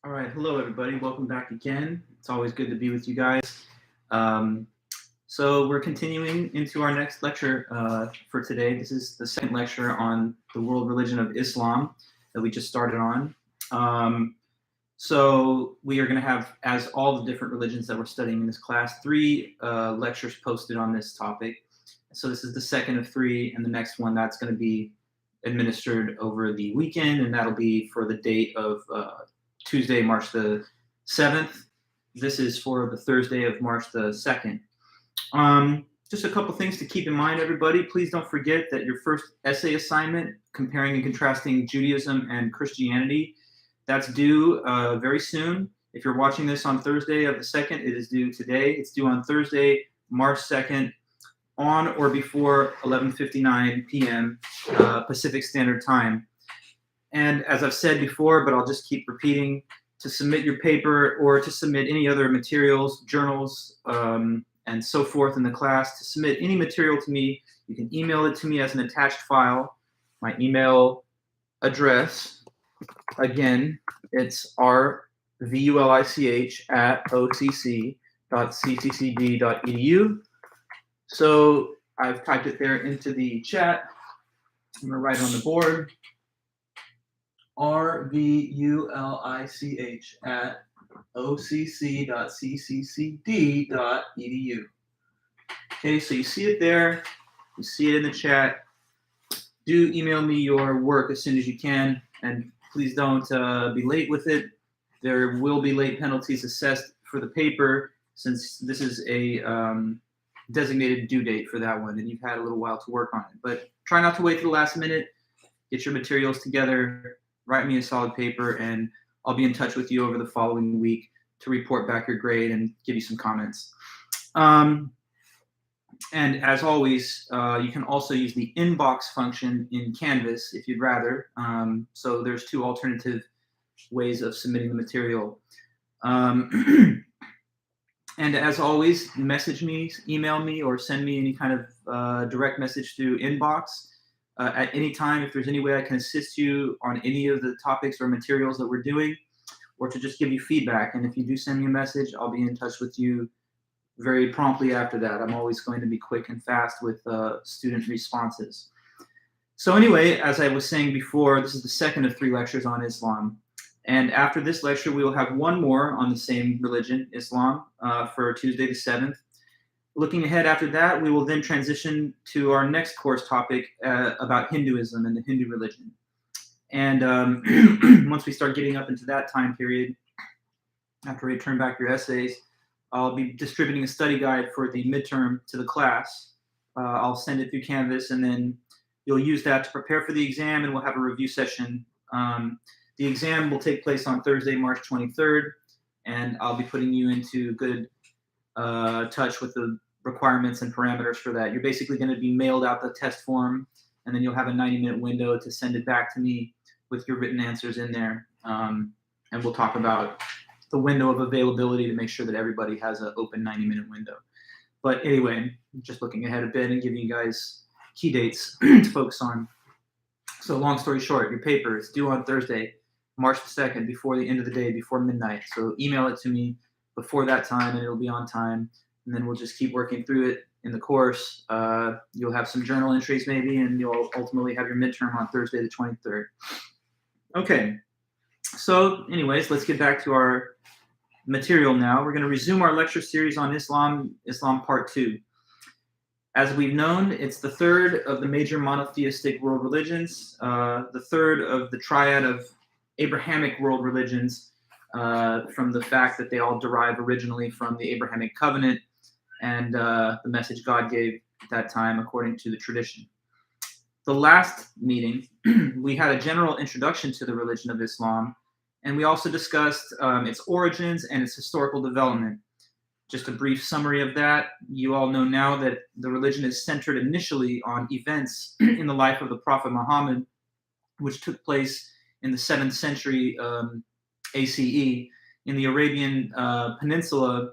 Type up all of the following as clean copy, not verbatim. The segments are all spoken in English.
All right, hello everybody. Welcome back again. It's always good to be with you guys. Um, so we're continuing into our next lecture for today. This is the second lecture on the world religion of Islam that we just started on. So we are going to have, as all the different religions that we're studying in this class, three lectures posted on this topic. So this is the second of three, and the next one that's going to be administered over the weekend, and that'll be for the date of Tuesday, March the 7th. This is for the Thursday of March the 2nd. Just a couple things to keep in mind, everybody. Please don't forget that your first essay assignment, comparing and contrasting Judaism and Christianity, that's due very soon. If you're watching this on Thursday of the 2nd, it is due today. It's due on Thursday, March 2nd, on or before 11:59 p.m. Pacific Standard Time. And as I've said before, but I'll just keep repeating, to submit your paper or to submit any other materials, journals, and so forth in the class, to submit any material to me, you can email it to me as an attached file. My email address, again, it's rvulich@occ.cccd.edu. So I've typed it there into the chat. I'm going to write it on the board. rvulich@occ.cccd.edu. Okay, so you see it there. You see it in the chat. Do email me your work as soon as you can, and please don't be late with it. There will be late penalties assessed for the paper, since this is a designated due date for that one, and you've had a little while to work on it. But try not to wait to the last minute. Get your materials together. Write me a solid paper, and I'll be in touch with you over the following week to report back your grade and give you some comments. And as always, you can also use the inbox function in Canvas if you'd rather. So there's two alternative ways of submitting the material. And as always, message me, email me, or send me any kind of direct message through inbox. At any time, if there's any way I can assist you on any of the topics or materials that we're doing, or to just give you feedback. And if you do send me a message, I'll be in touch with you very promptly after that. I'm always going to be quick and fast with student responses. So anyway, as I was saying before, this is the second of three lectures on Islam. And after this lecture, we will have one more on the same religion, Islam, for Tuesday the 7th. Looking ahead after that, we will then transition to our next course topic about Hinduism and the Hindu religion. And once we start getting up into that time period, after we turn back your essays, I'll be distributing a study guide for the midterm to the class. I'll send it through Canvas, and then you'll use that to prepare for the exam, and we'll have a review session. The exam will take place on Thursday, March 23rd, and I'll be putting you into good touch with the requirements and parameters for that. You're basically going to be mailed out the test form, and then you'll have a 90-minute window to send it back to me with your written answers in there. And we'll talk about the window of availability to make sure that everybody has an open 90-minute window. But anyway, just looking ahead a bit and giving you guys key dates to focus on. So long story short, your paper is due on Thursday, March the 2nd, before the end of the day, before midnight. So email it to me before that time, and it'll be on time. And then we'll just keep working through it in the course. You'll have some journal entries maybe, and you'll ultimately have your midterm on Thursday the 23rd. Okay, so anyways, let's get back to our material now. We're going to resume our lecture series on Islam Part 2. As we've known, it's the third of the major monotheistic world religions, the third of the triad of Abrahamic world religions, from the fact that they all derive originally from the Abrahamic covenant and the message God gave at that time according to the tradition. The last meeting, we had a general introduction to the religion of Islam, and we also discussed its origins and its historical development. Just a brief summary of that. You all know now that the religion is centered initially on events in the life of the Prophet Muhammad, which took place in the 7th century ACE in the Arabian Peninsula,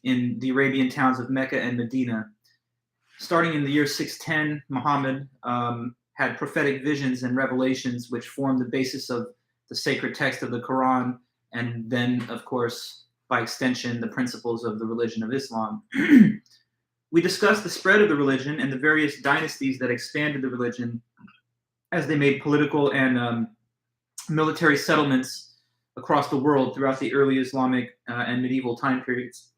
in the Arabian towns of Mecca and Medina. Starting in the year 610, Muhammad had prophetic visions and revelations which formed the basis of the sacred text of the Quran and then, of course, by extension, the principles of the religion of Islam. We discussed the spread of the religion and the various dynasties that expanded the religion as they made political and military settlements across the world throughout the early Islamic and medieval time periods.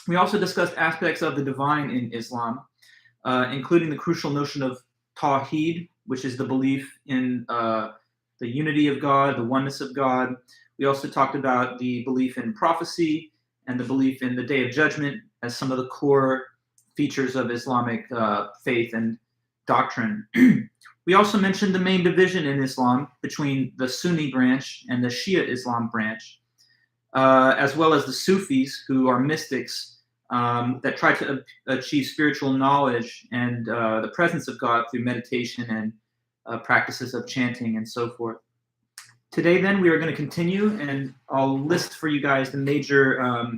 We also discussed aspects of the divine in Islam, including the crucial notion of Tawheed, which is the belief in the unity of God, the oneness of God. We also talked about the belief in prophecy and the belief in the Day of Judgment as some of the core features of Islamic faith and doctrine. We also mentioned the main division in Islam between the Sunni branch and the Shia Islam branch, as well as the Sufis, who are mystics that try to achieve spiritual knowledge and the presence of God through meditation and practices of chanting and so forth. Today, then, we are going to continue, and I'll list for you guys the major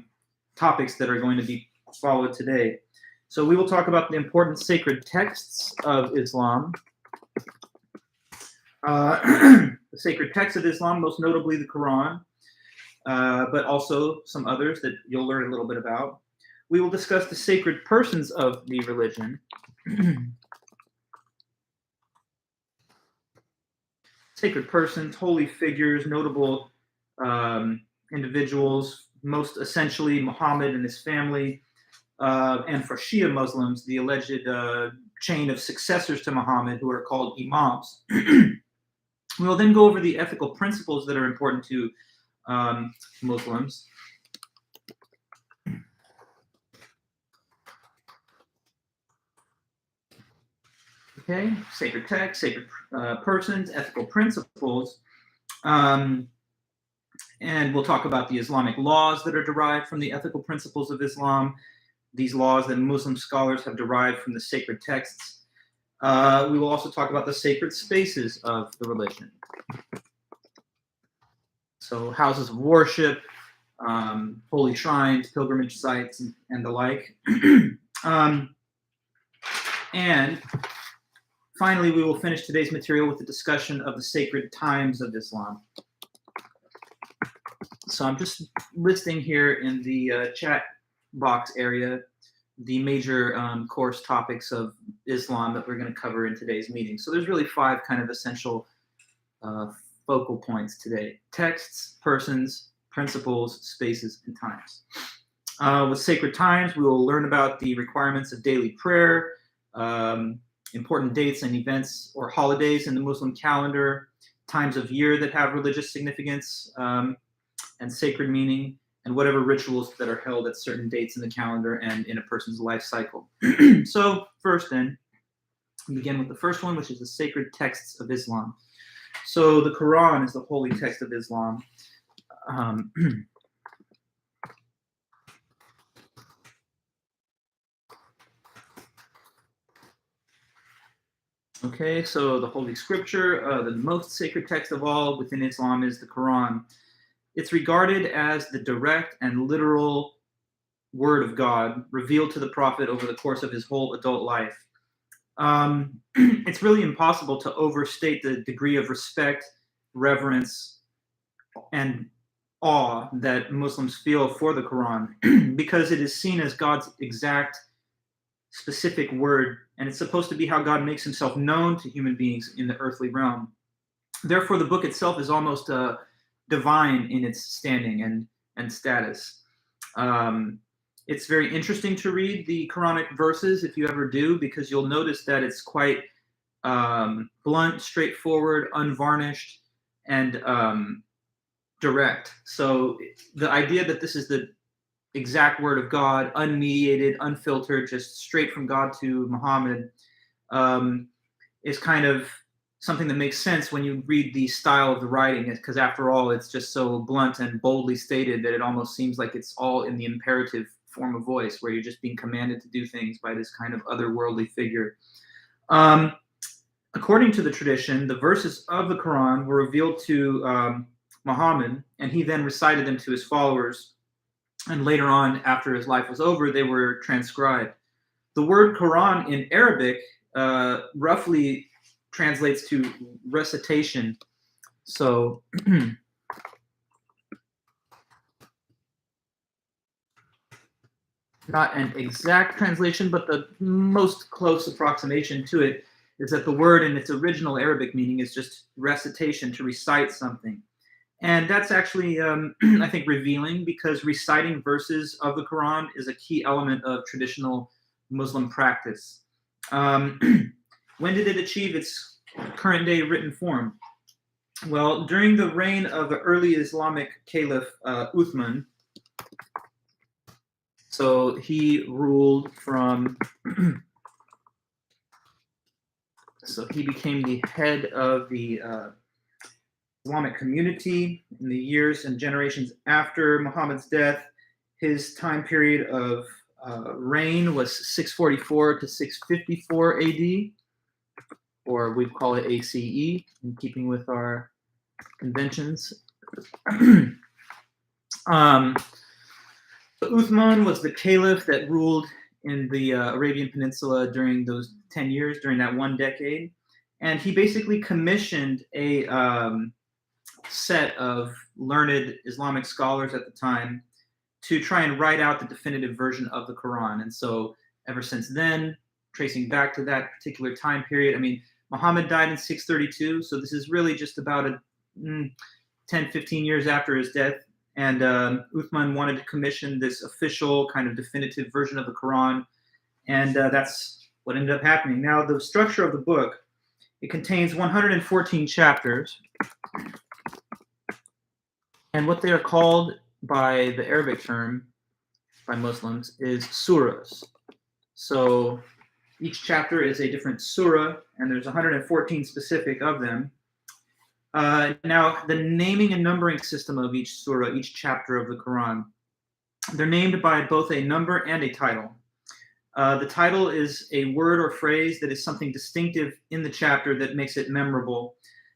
topics that are going to be followed today. So we will talk about the important sacred texts of Islam, the sacred texts of Islam, most notably the Quran, but also some others that you'll learn a little bit about. We will discuss the sacred persons of the religion. Sacred persons, holy figures, notable individuals, most essentially Muhammad and his family, and for Shia Muslims, the alleged chain of successors to Muhammad who are called imams. We will then go over the ethical principles that are important to Muslims. Okay, sacred texts, sacred persons, ethical principles. And we'll talk about the Islamic laws that are derived from the ethical principles of Islam, these laws that Muslim scholars have derived from the sacred texts. We will also talk about the sacred spaces of the religion. So houses of worship, holy shrines, pilgrimage sites, and the like. And finally, we will finish today's material with a discussion of the sacred times of Islam. So I'm just listing here in the chat box area the major course topics of Islam that we're going to cover in today's meeting. So there's really 5 kind of essential focal points today: texts, persons, principles, spaces, and times. With sacred times, we will learn about the requirements of daily prayer, important dates and events or holidays in the Muslim calendar, times of year that have religious significance and sacred meaning, and whatever rituals that are held at certain dates in the calendar and in a person's life cycle. So first then, we begin with the first one, which is the sacred texts of Islam. So the Quran is the holy text of Islam. Okay, so the Holy Scripture, the most sacred text of all within Islam is the Quran. It's regarded as the direct and literal word of God revealed to the Prophet over the course of his whole adult life. It's really impossible to overstate the degree of respect, reverence, and awe that Muslims feel for the Quran because it is seen as God's exact specific word, and it's supposed to be how God makes himself known to human beings in the earthly realm. Therefore, the book itself is almost divine in its standing and status. It's very interesting to read the Quranic verses if you ever do, because you'll notice that it's quite blunt, straightforward, unvarnished, and direct. So the idea that this is the exact word of God, unmediated, unfiltered, just straight from God to Muhammad, is kind of something that makes sense when you read the style of the writing, because after all, it's just so blunt and boldly stated that it almost seems like it's all in the imperative form of voice, where you're just being commanded to do things by this kind of otherworldly figure. According to the tradition, the verses of the Quran were revealed to Muhammad, and he then recited them to his followers. And later on, after his life was over, they were transcribed. The word Quran in Arabic roughly translates to recitation. So not an exact translation, but the most close approximation to it is that the word in its original Arabic meaning is just recitation, to recite something. And that's actually, I think, revealing, because reciting verses of the Quran is a key element of traditional Muslim practice. When did it achieve its current day written form? Well, during the reign of the early Islamic Caliph Uthman. So he ruled from, so he became the head of the Islamic community in the years and generations after Muhammad's death. His time period of reign was 644 to 654 AD, or we call it ACE, in keeping with our conventions. Uthman was the caliph that ruled in the Arabian Peninsula during those 10 years, during that one decade. And he basically commissioned a set of learned Islamic scholars at the time to try and write out the definitive version of the Quran. And so ever since then, tracing back to that particular time period, I mean, Muhammad died in 632, so this is really just about 10, 15 years after his death. And Uthman wanted to commission this official kind of definitive version of the Quran. And that's what ended up happening. Now, the structure of the book, it contains 114 chapters. And what they are called by the Arabic term, by Muslims, is surahs. So each chapter is a different surah, and there's 114 specific of them. Now, the naming and numbering system of each surah, each chapter of the Quran, they're named by both a number and a title. The title is a word or phrase that is something distinctive in the chapter that makes it memorable.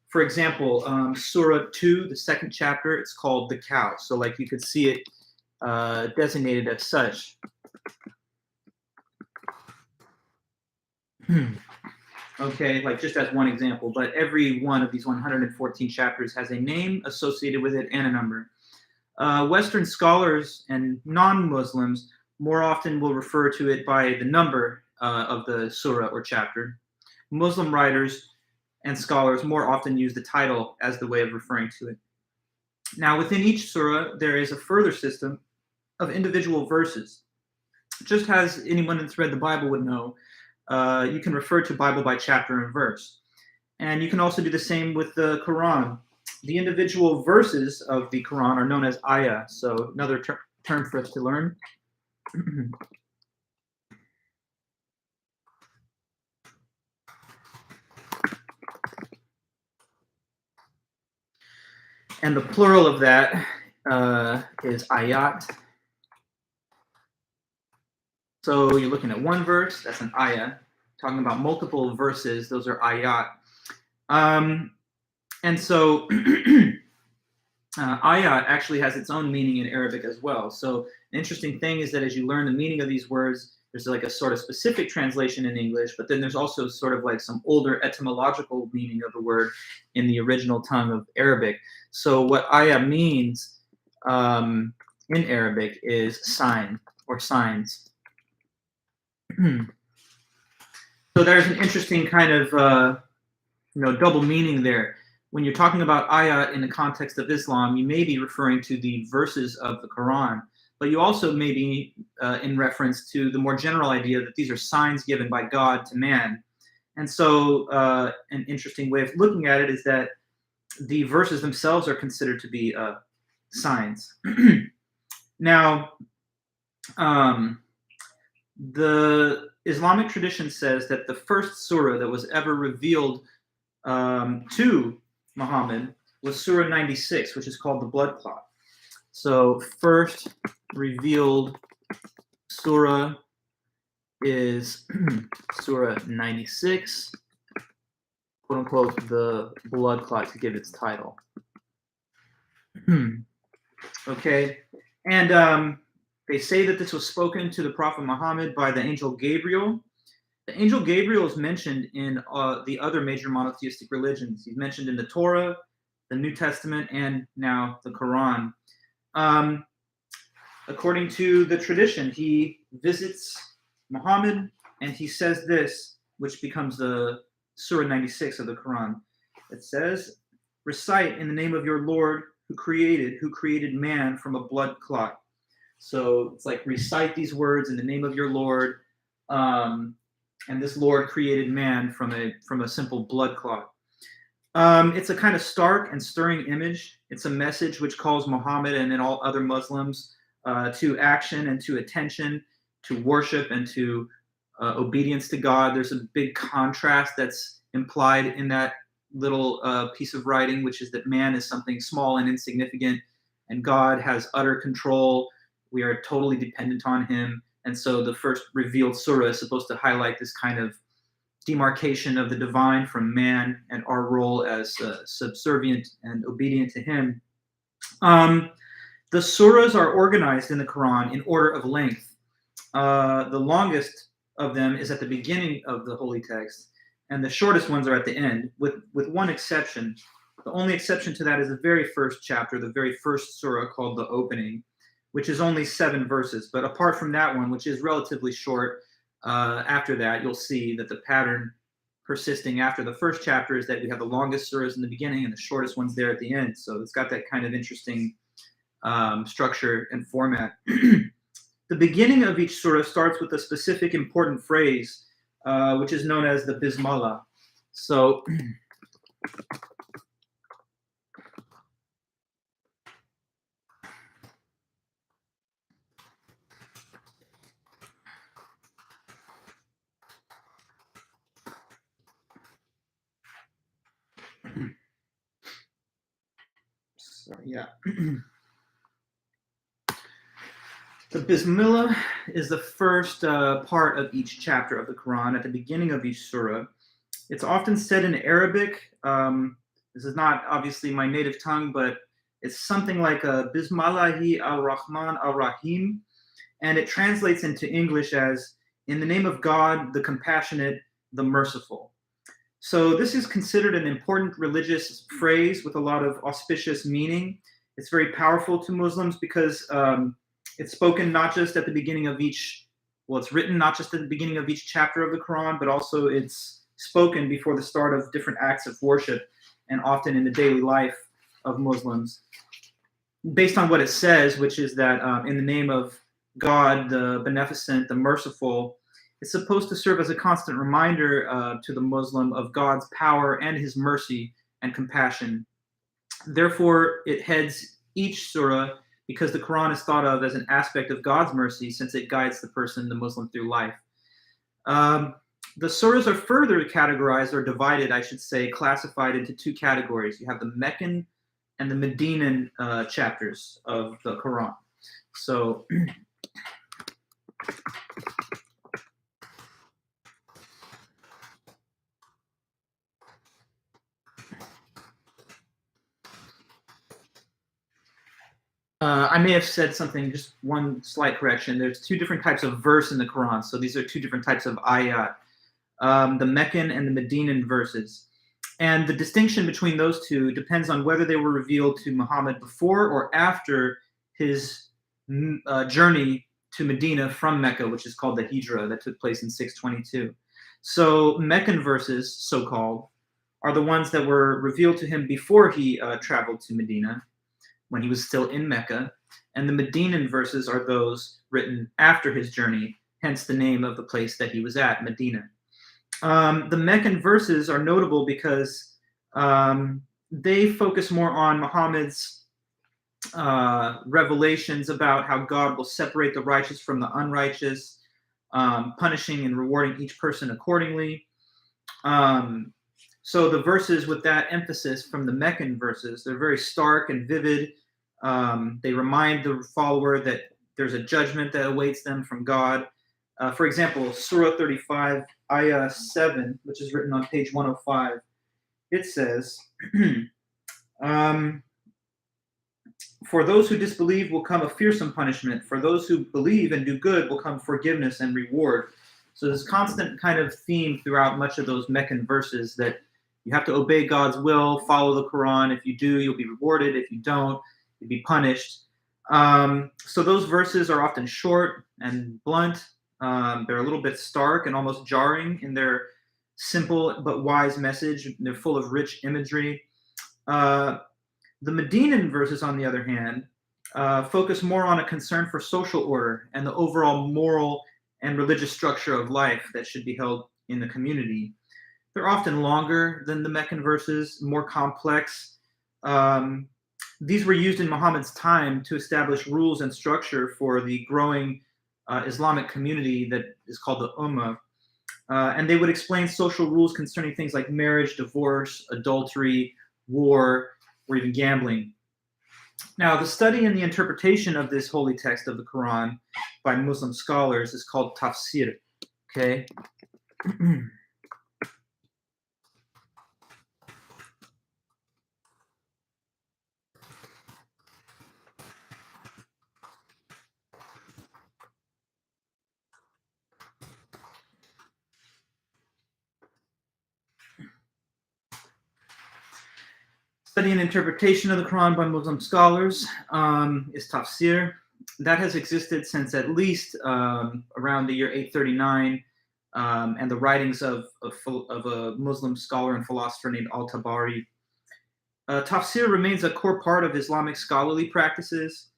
For example, Surah 2, the second chapter, it's called the cow. So like you could see it designated as such. Okay, like just as one example, but every one of these 114 chapters has a name associated with it and a number. Western scholars and non-Muslims more often will refer to it by the number of the surah or chapter. Muslim writers and scholars more often use the title as the way of referring to it. Now, within each surah, there is a further system of individual verses. Just as anyone that's read the Bible would know, you can refer to Bible by chapter and verse. And you can also do the same with the Quran. The individual verses of the Quran are known as ayah, so another term for us to learn. And the plural of that is ayat. So you're looking at one verse, that's an ayah. Talking about multiple verses, those are ayat. And so ayat actually has its own meaning in Arabic as well. So an interesting thing is that as you learn the meaning of these words, there's like a sort of specific translation in English, but then there's also sort of like some older etymological meaning of the word in the original tongue of Arabic. So what ayah means in Arabic is sign or signs. So there's an interesting kind of double meaning there. When you're talking about ayat in the context of Islam, you may be referring to the verses of the Quran, but you also may be in reference to the more general idea that these are signs given by God to man. And so an interesting way of looking at it is that the verses themselves are considered to be signs. Now, the Islamic tradition says that the first surah that was ever revealed to Muhammad was Surah 96, which is called the blood clot. So first revealed surah is Surah 96, quote unquote, the blood clot, to give its title. Okay, and they say that this was spoken to the Prophet Muhammad by the angel Gabriel. The angel Gabriel is mentioned in the other major monotheistic religions. He's mentioned in the Torah, the New Testament, and now the Quran. According to the tradition, he visits Muhammad, and he says this, which becomes the Surah 96 of the Quran. It says, recite in the name of your Lord who created man from a blood clot. So it's like recite these words in the name of your Lord, and this Lord created man from a simple blood clot. It's a kind of stark and stirring image. It's a message which calls Muhammad and then all other Muslims to action and to attention, to worship and to obedience to God. There's a big contrast that's implied in that little piece of writing, which is that man is something small and insignificant, and God has utter control. We are totally dependent on him. And so the first revealed surah is supposed to highlight this kind of demarcation of the divine from man and our role as subservient and obedient to him. The surahs are organized in the Quran in order of length. The longest of them is at the beginning of the holy text, and the shortest ones are at the end, with one exception. The only exception to that is the very first chapter, the very first surah called the opening, which is only 7 verses. But apart from that one, which is relatively short, after that, you'll see that the pattern persisting after the first chapter is that we have the longest surahs in the beginning and the shortest ones there at the end. So it's got that kind of interesting structure and format. The beginning of each surah starts with a specific important phrase, which is known as the Bismillah. So the Bismillah is the first part of each chapter of the Quran at the beginning of each surah. It's often said in Arabic. This is not obviously my native tongue, but it's something like Bismillahi ar-Rahman ar-Rahim, and it translates into English as in the name of God, the compassionate, the merciful. So this is considered an important religious phrase with a lot of auspicious meaning. It's very powerful to Muslims because it's spoken not just at the beginning of it's written not just at the beginning of each chapter of the Quran, but also it's spoken before the start of different acts of worship and often in the daily life of Muslims. Based on what it says, which is that in the name of God, the beneficent, the merciful, it's supposed to serve as a constant reminder to the Muslim of God's power and his mercy and compassion. Therefore, it heads each surah because the Quran is thought of as an aspect of God's mercy since it guides the person, the Muslim, through life. The surahs are further categorized or divided, I should say, classified into 2 categories. You have the Meccan and the Medinan chapters of the Quran. So I may have said something, just one slight correction. There's 2 different types of verse in the Quran. So these are 2 different types of ayat, the Meccan and the Medinan verses. And the distinction between those 2 depends on whether they were revealed to Muhammad before or after his journey to Medina from Mecca, which is called the Hijrah, that took place in 622. So Meccan verses, so-called, are the ones that were revealed to him before he traveled to Medina, when he was still in Mecca, and the Medinan verses are those written after his journey, hence the name of the place that he was at, Medina. The Meccan verses are notable because they focus more on Muhammad's revelations about how God will separate the righteous from the unrighteous, punishing and rewarding each person accordingly. So the verses with that emphasis from the Meccan verses, they're very stark and vivid. They remind the follower that there's a judgment that awaits them from God. For example, Surah 35, Ayah 7, which is written on page 105, it says, for those who disbelieve will come a fearsome punishment. For those who believe and do good will come forgiveness and reward. So there's constant kind of theme throughout much of those Meccan verses that you have to obey God's will, follow the Quran. If you do, you'll be rewarded. If you don't, you'll be punished. So those verses are often short and blunt. They're a little bit stark and almost jarring in their simple but wise message. They're full of rich imagery. Uh, the Medinan verses, on the other hand, focus more on a concern for social order and the overall moral and religious structure of life that should be held in the community. They're often longer than the Meccan verses, more complex. Um, these were used in Muhammad's time to establish rules and structure for the growing Islamic community that is called the Ummah. And they would explain social rules concerning things like marriage, divorce, adultery, war, or even gambling. Now, the study and the interpretation of this holy text of the Quran by Muslim scholars is called tafsir. Okay. Study and interpretation of the Quran by Muslim scholars is tafsir. That has existed since at least around the year 839, and the writings of a Muslim scholar and philosopher named Al-Tabari. Tafsir remains a core part of Islamic scholarly practices.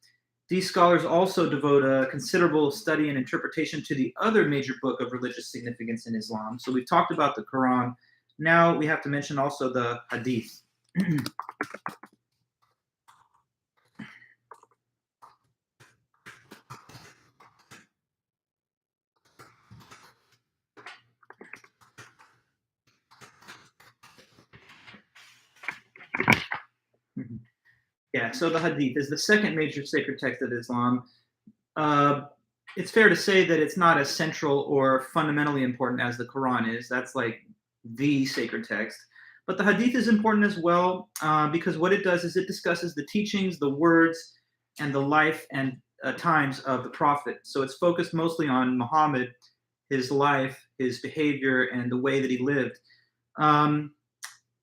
These scholars also devote a considerable study and interpretation to the other major book of religious significance in Islam. So we've talked about the Quran. Now we have to mention also the Hadith. Yeah, so the Hadith is the second major sacred text of Islam. It's fair to say that it's not as central or fundamentally important as the Quran is. That's like the sacred text. But the Hadith is important as well because what it does is it discusses the teachings, the words, and the life and times of the Prophet. So it's focused mostly on Muhammad, his life, his behavior, and the way that he lived.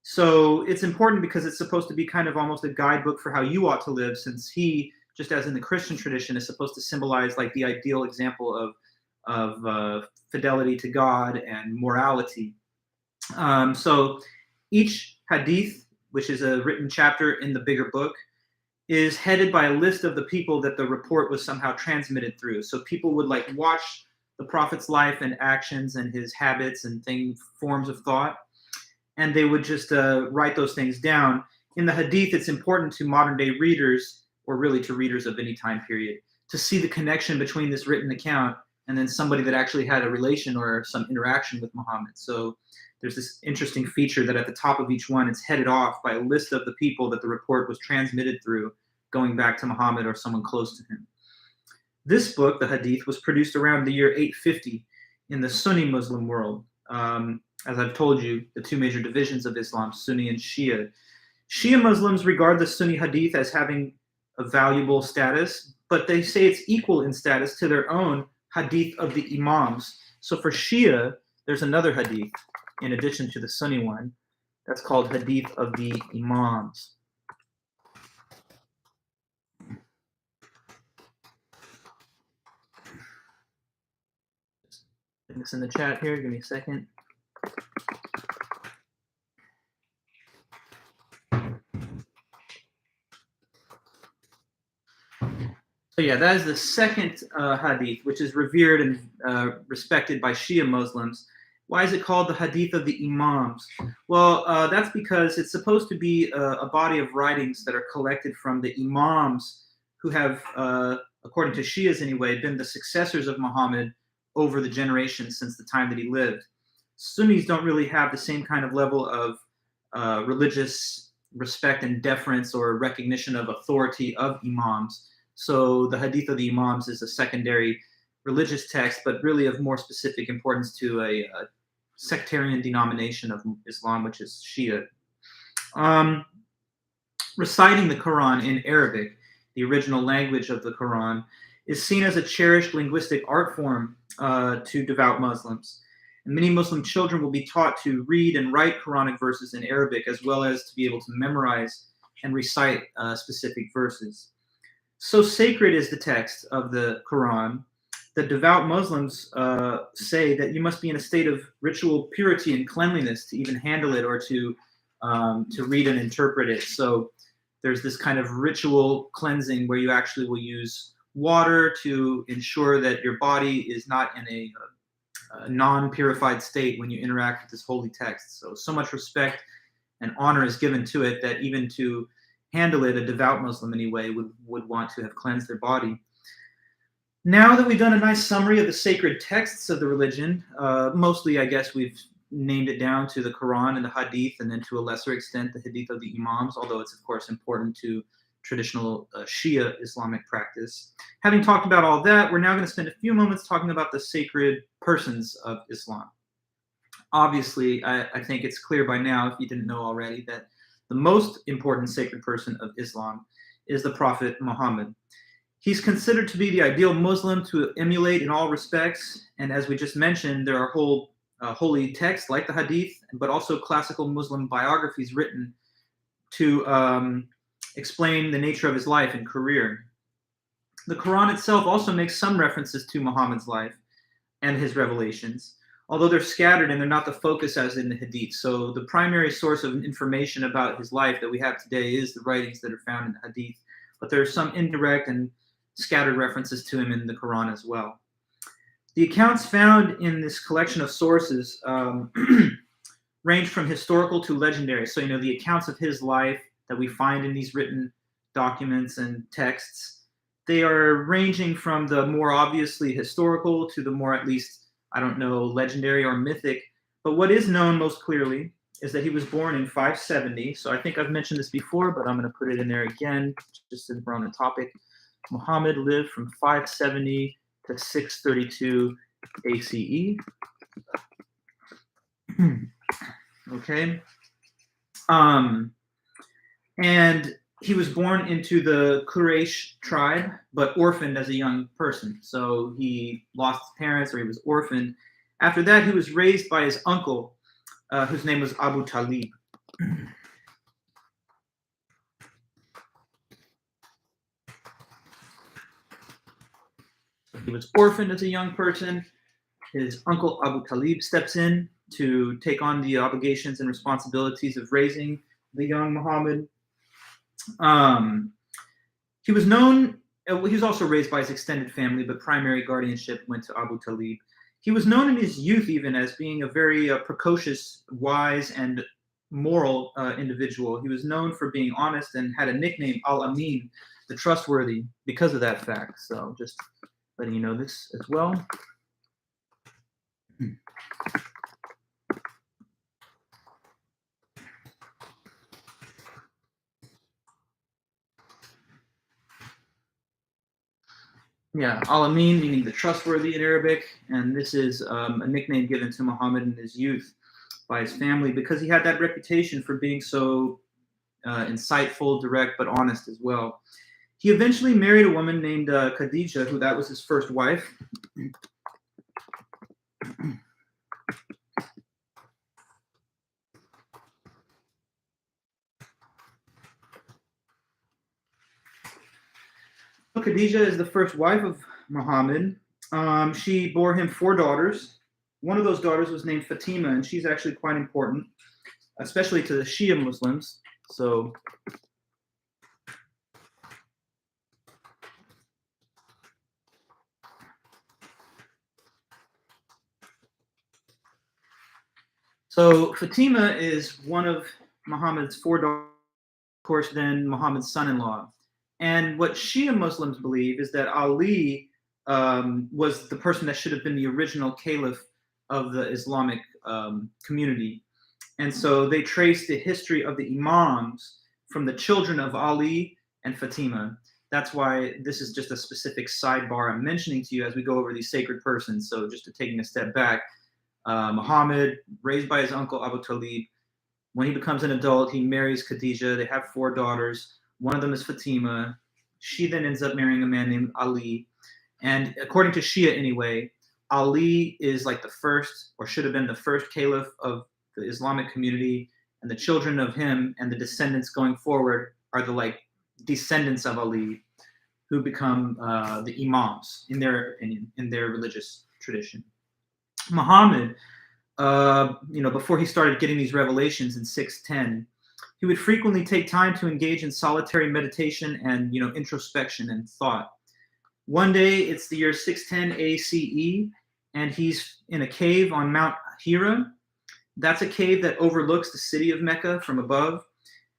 So it's important because it's supposed to be kind of almost a guidebook for how you ought to live, since he, just as in the Christian tradition, is supposed to symbolize like the ideal example of fidelity to God and morality. So each hadith, which is a written chapter in the bigger book, is headed by a list of the people that the report was somehow transmitted through. So people would like watch the Prophet's life and actions and his habits and forms of thought, and they would just write those things down. In the Hadith, it's important to modern day readers, or really to readers of any time period, to see the connection between this written account and then somebody that actually had a relation or some interaction with Muhammad. So there's this interesting feature that at the top of each one, it's headed off by a list of the people that the report was transmitted through, going back to Muhammad or someone close to him. This book, the Hadith, was produced around the year 850 in the Sunni Muslim world. As I've told you, the two major divisions of Islam, Sunni and Shia. Shia Muslims regard the Sunni Hadith as having a valuable status, but they say it's equal in status to their own Hadith of the Imams. So for Shia, there's another Hadith in addition to the Sunni one. That's called Hadith of the Imams. Put this in the chat here. Give me a second. So yeah, that is the second hadith, which is revered and respected by Shia Muslims. Why is it called the Hadith of the Imams? Well, that's because it's supposed to be a body of writings that are collected from the Imams who have, according to Shias anyway, been the successors of Muhammad over the generations since the time that he lived. Sunnis don't really have the same kind of level of religious respect and deference or recognition of authority of Imams. So the Hadith of the Imams is a secondary religious text, but really of more specific importance to a sectarian denomination of Islam, which is Shia. Reciting the Quran in Arabic, the original language of the Quran, is seen as a cherished linguistic art form to devout Muslims. And many Muslim children will be taught to read and write Quranic verses in Arabic, as well as to be able to memorize and recite specific verses. So sacred is the text of the Quran. The devout Muslims say that you must be in a state of ritual purity and cleanliness to even handle it or to read and interpret it. So there's this kind of ritual cleansing where you actually will use water to ensure that your body is not in a non-purified state when you interact with this holy text. So much respect and honor is given to it that even to handle it, a devout Muslim anyway would want to have cleansed their body. Now that we've done a nice summary of the sacred texts of the religion, mostly I guess we've named it down to the Quran and the Hadith, and then to a lesser extent the Hadith of the Imams, although it's of course important to traditional Shia Islamic practice. Having talked about all that, we're now going to spend a few moments talking about the sacred persons of Islam. Obviously, I think it's clear by now, if you didn't know already, that the most important sacred person of Islam is the Prophet Muhammad. He's considered to be the ideal Muslim to emulate in all respects, and as we just mentioned, there are whole holy texts like the Hadith, but also classical Muslim biographies written to explain the nature of his life and career. The Quran itself also makes some references to Muhammad's life and his revelations, although they're scattered and they're not the focus as in the Hadith. So the primary source of information about his life that we have today is the writings that are found in the Hadith, but there are some indirect and scattered references to him in the Quran as well. The accounts found in this collection of sources range from historical to legendary. So, the accounts of his life that we find in these written documents and texts, they are ranging from the more obviously historical to the more, at least, legendary or mythic. But what is known most clearly is that he was born in 570. So I think I've mentioned this before, but I'm going to put it in there again, just since we're on the topic. Muhammad lived from 570 to 632 ACE. Okay. And he was born into the Quraysh tribe, but orphaned as a young person. So he lost his parents, or he was orphaned. After that, he was raised by his uncle, whose name was Abu Talib. He was orphaned as a young person. His uncle Abu Talib steps in to take on the obligations and responsibilities of raising the young Muhammad. He was known, he was also raised by his extended family, but primary guardianship went to Abu Talib. He was known in his youth even as being a very precocious, wise, and moral individual. He was known for being honest and had a nickname, Al-Amin, the trustworthy, because of that fact. So just letting you know this as well. Yeah, Al-Amin meaning the trustworthy in Arabic, and this is a nickname given to Muhammad in his youth by his family because he had that reputation for being so insightful, direct, but honest as well. He eventually married a woman named Khadija, who that was his first wife. Khadija is the first wife of Muhammad. She bore him 4 daughters. One of those daughters was named Fatima, and she's actually quite important, especially to the Shia Muslims. So Fatima is one of Muhammad's 4 daughters, of course, then Muhammad's son-in-law. And what Shia Muslims believe is that Ali was the person that should have been the original caliph of the Islamic community. And so they trace the history of the Imams from the children of Ali and Fatima. That's why this is just a specific sidebar I'm mentioning to you as we go over these sacred persons. So just to taking a step back, Muhammad, raised by his uncle Abu Talib, when he becomes an adult, he marries Khadija. They have 4 daughters. One of them is Fatima. She then ends up marrying a man named Ali. And according to Shia anyway, Ali is like the first, or should have been the first caliph of the Islamic community, and the children of him and the descendants going forward are the descendants of Ali, who become the imams, in their opinion, in their religious tradition. Muhammad, before he started getting these revelations in 610, he would frequently take time to engage in solitary meditation and introspection and thought. One day, it's the year 610 ACE, and he's in a cave on Mount Hira. That's a cave that overlooks the city of Mecca from above.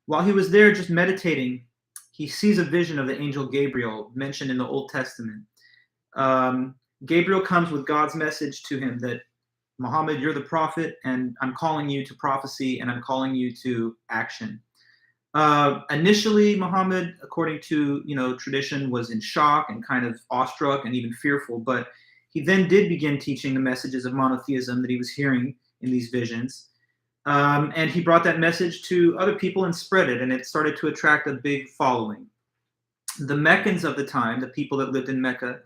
While he was there just meditating, he sees a vision of the angel Gabriel mentioned in the Old Testament. Gabriel comes with God's message to him that, Muhammad, you're the prophet, and I'm calling you to prophecy, and I'm calling you to action. Initially, Muhammad, according to tradition, was in shock and kind of awestruck and even fearful, but he then did begin teaching the messages of monotheism that he was hearing in these visions. And he brought that message to other people and spread it, and it started to attract a big following. The Meccans of the time, the people that lived in Mecca,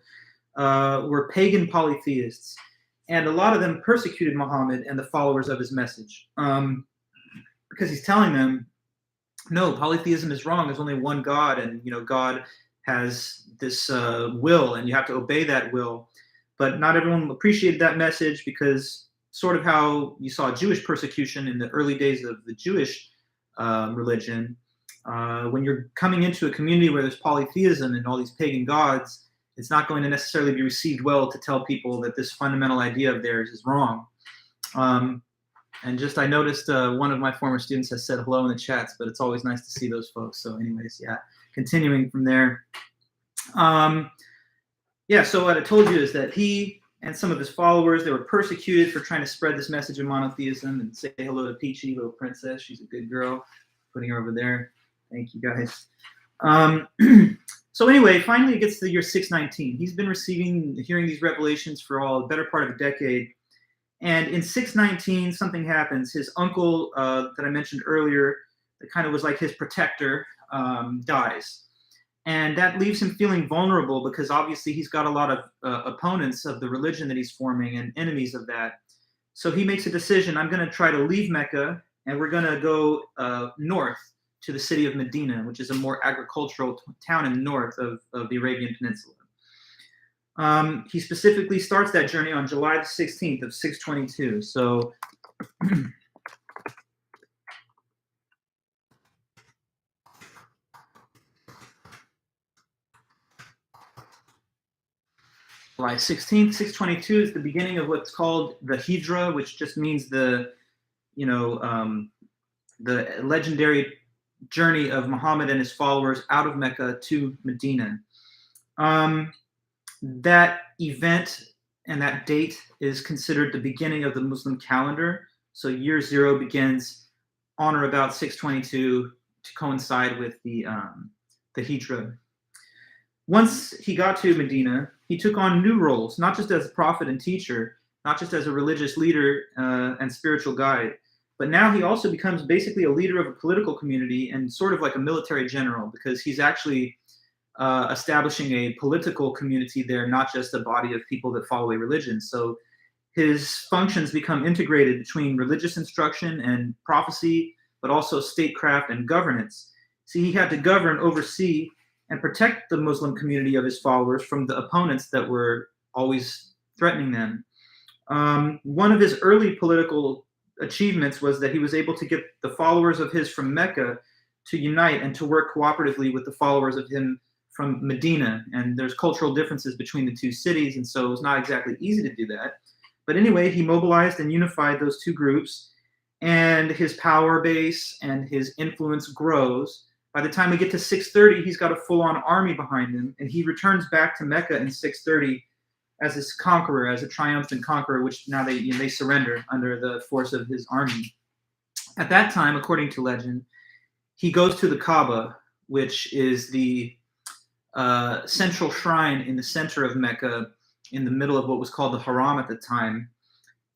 were pagan polytheists, and a lot of them persecuted Muhammad and the followers of his message, because he's telling them, no, polytheism is wrong. There's only one God, and God has this will, and you have to obey that will. But not everyone appreciated that message, because sort of how you saw Jewish persecution in the early days of the Jewish religion, when you're coming into a community where there's polytheism and all these pagan gods, it's not going to necessarily be received well to tell people that this fundamental idea of theirs is wrong. And just, I noticed one of my former students has said hello in the chats, but it's always nice to see those folks. So anyways, yeah, continuing from there. So what I told you is that he and some of his followers, they were persecuted for trying to spread this message of monotheism. And say hello to Peachy, little princess. She's a good girl. Putting her over there. Thank you, guys. So anyway, finally it gets to the year 619. He's been hearing these revelations for a better part of a decade. And in 619, something happens. His uncle that I mentioned earlier, that kind of was like his protector, dies. And that leaves him feeling vulnerable, because obviously he's got a lot of opponents of the religion that he's forming and enemies of that. So he makes a decision. I'm going to try to leave Mecca, and we're going to go north to the city of Medina, which is a more agricultural town in the north of the Arabian Peninsula. He specifically starts that journey on July the 16th of 622. So July 16th, 622 is the beginning of what's called the Hijra, which just means the legendary journey of Muhammad and his followers out of Mecca to Medina. That event and that date is considered the beginning of the Muslim calendar. So year 0 begins on or about 622 to coincide with the Hijra. Once he got to Medina, he took on new roles, not just as a prophet and teacher, not just as a religious leader and spiritual guide, but now he also becomes basically a leader of a political community and sort of like a military general, because he's actually establishing a political community there, not just a body of people that follow a religion. So his functions become integrated between religious instruction and prophecy, but also statecraft and governance. See, he had to govern, oversee, and protect the Muslim community of his followers from the opponents that were always threatening them. One of his early political achievements was that he was able to get the followers of his from Mecca to unite and to work cooperatively with the followers of him from Medina. And there's cultural differences between the two cities, and so it was not exactly easy to do that. But anyway, he mobilized and unified those two groups, and his power base and his influence grows. By the time we get to 630, he's got a full-on army behind him, and he returns back to Mecca in 630 as his conqueror, as a triumphant conqueror, which now they surrender under the force of his army. At that time, according to legend, he goes to the Kaaba, which is the central shrine in the center of Mecca, in the middle of what was called the Haram at the time.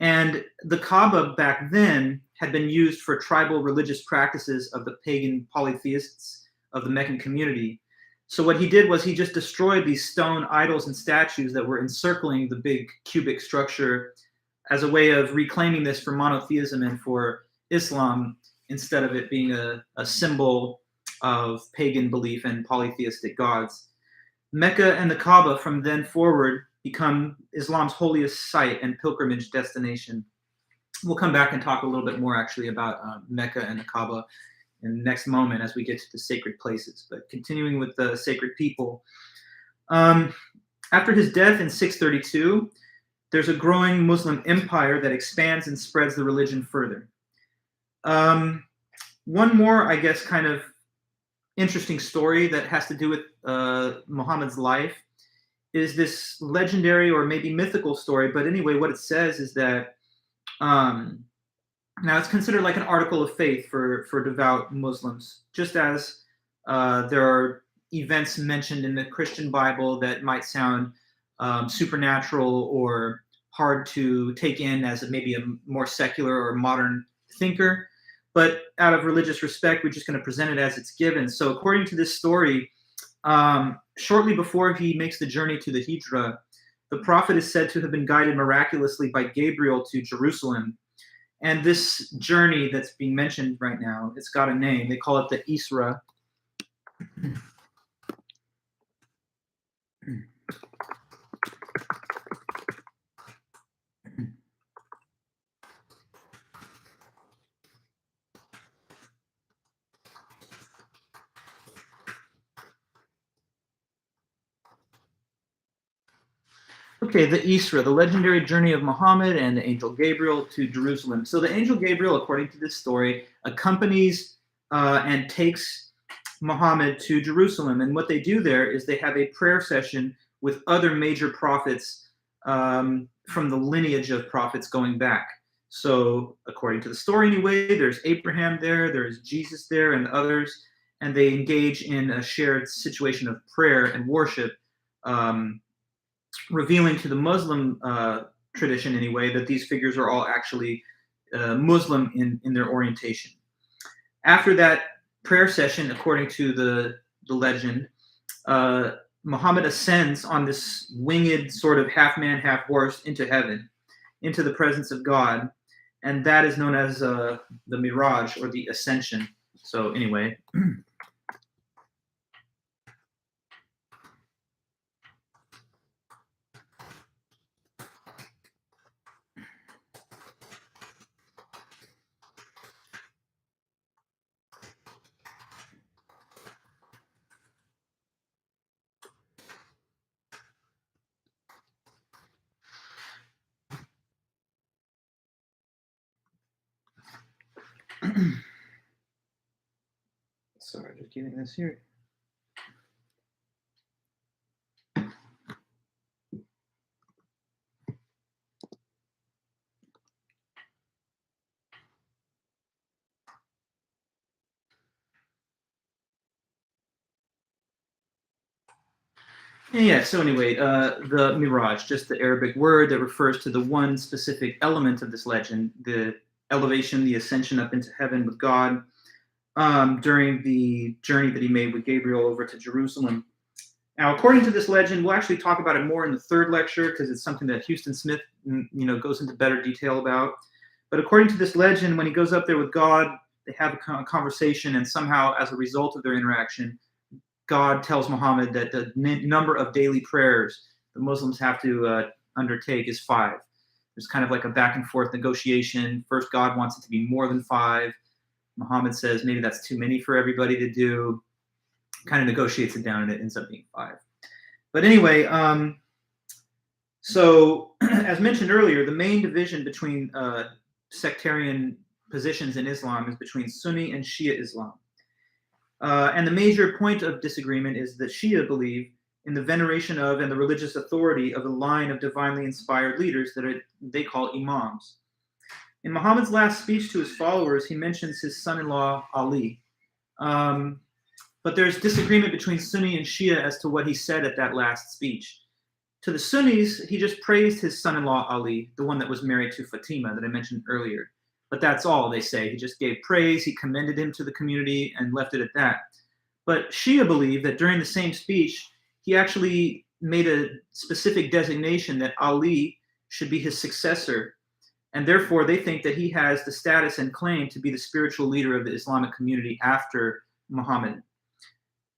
And the Kaaba back then had been used for tribal religious practices of the pagan polytheists of the Meccan community. So what he did was he just destroyed these stone idols and statues that were encircling the big cubic structure as a way of reclaiming this for monotheism and for Islam, instead of it being a symbol of pagan belief and polytheistic gods. Mecca and the Kaaba from then forward become Islam's holiest site and pilgrimage destination. We'll come back and talk a little bit more actually about Mecca and the Kaaba in the next moment as we get to the sacred places. But continuing with the sacred people, after his death in 632, there's a growing Muslim empire that expands and spreads the religion further. One more, I guess, kind of interesting story that has to do with Muhammad's life is this legendary or maybe mythical story. But anyway, what it says is that now it's considered like an article of faith for devout Muslims, just as there are events mentioned in the Christian Bible that might sound supernatural or hard to take in as maybe a more secular or modern thinker. But out of religious respect, we're just going to present it as it's given. So according to this story, shortly before he makes the journey to the Hijra, the prophet is said to have been guided miraculously by Gabriel to Jerusalem. And this journey that's being mentioned right now, it's got a name. They call it the Isra. Okay, the Isra, the legendary journey of Muhammad and the angel Gabriel to Jerusalem. So the angel Gabriel, according to this story, accompanies and takes Muhammad to Jerusalem. And what they do there is they have a prayer session with other major prophets from the lineage of prophets going back. So according to the story anyway, there's Abraham there, there's Jesus there, and others, and they engage in a shared situation of prayer and worship, revealing to the Muslim tradition anyway that these figures are all actually Muslim in their orientation. After that prayer session, according to the legend, Muhammad ascends on this winged sort of half man, half horse into heaven, into the presence of God, and that is known as the Miraj, or the Ascension. So anyway. Sorry, just getting this here. Yeah, so anyway, the Miraj, just the Arabic word that refers to the one specific element of this legend, the elevation, the ascension up into heaven with God during the journey that he made with Gabriel over to Jerusalem. Now, according to this legend, we'll actually talk about it more in the third lecture because it's something that Houston Smith, goes into better detail about. But according to this legend, when he goes up there with God, they have a conversation, and somehow, as a result of their interaction, God tells Muhammad that the number of daily prayers the Muslims have to undertake is 5. There's kind of like a back and forth negotiation. First, God wants it to be more than 5. Muhammad says maybe that's too many for everybody to do. Kind of negotiates it down, and it ends up being 5. But anyway, so as mentioned earlier, the main division between sectarian positions in Islam is between Sunni and Shia Islam. And the major point of disagreement is that Shia believe in the veneration of and the religious authority of a line of divinely inspired leaders that they call imams. In Muhammad's last speech to his followers, he mentions his son-in-law Ali. But there's disagreement between Sunni and Shia as to what he said at that last speech. To the Sunnis, he just praised his son-in-law Ali, the one that was married to Fatima that I mentioned earlier. But that's all they say. He just gave praise, he commended him to the community, and left it at that. But Shia believe that during the same speech, he actually made a specific designation that Ali should be his successor. And therefore, they think that he has the status and claim to be the spiritual leader of the Islamic community after Muhammad.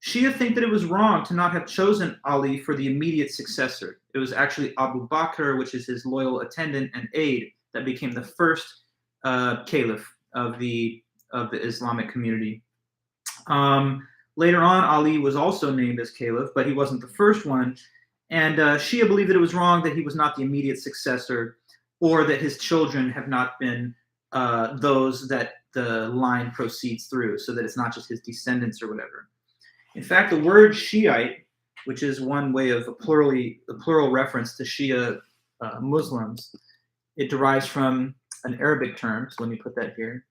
Shia think that it was wrong to not have chosen Ali for the immediate successor. It was actually Abu Bakr, which is his loyal attendant and aide, that became the first caliph of the Islamic community. Later on, Ali was also named as caliph, but he wasn't the first one. And Shia believed that it was wrong that he was not the immediate successor, or that his children have not been those that the line proceeds through, so that it's not just his descendants or whatever. In fact, the word Shiite, which is one way of a plural reference to Shia Muslims, it derives from an Arabic term. So let me put that here.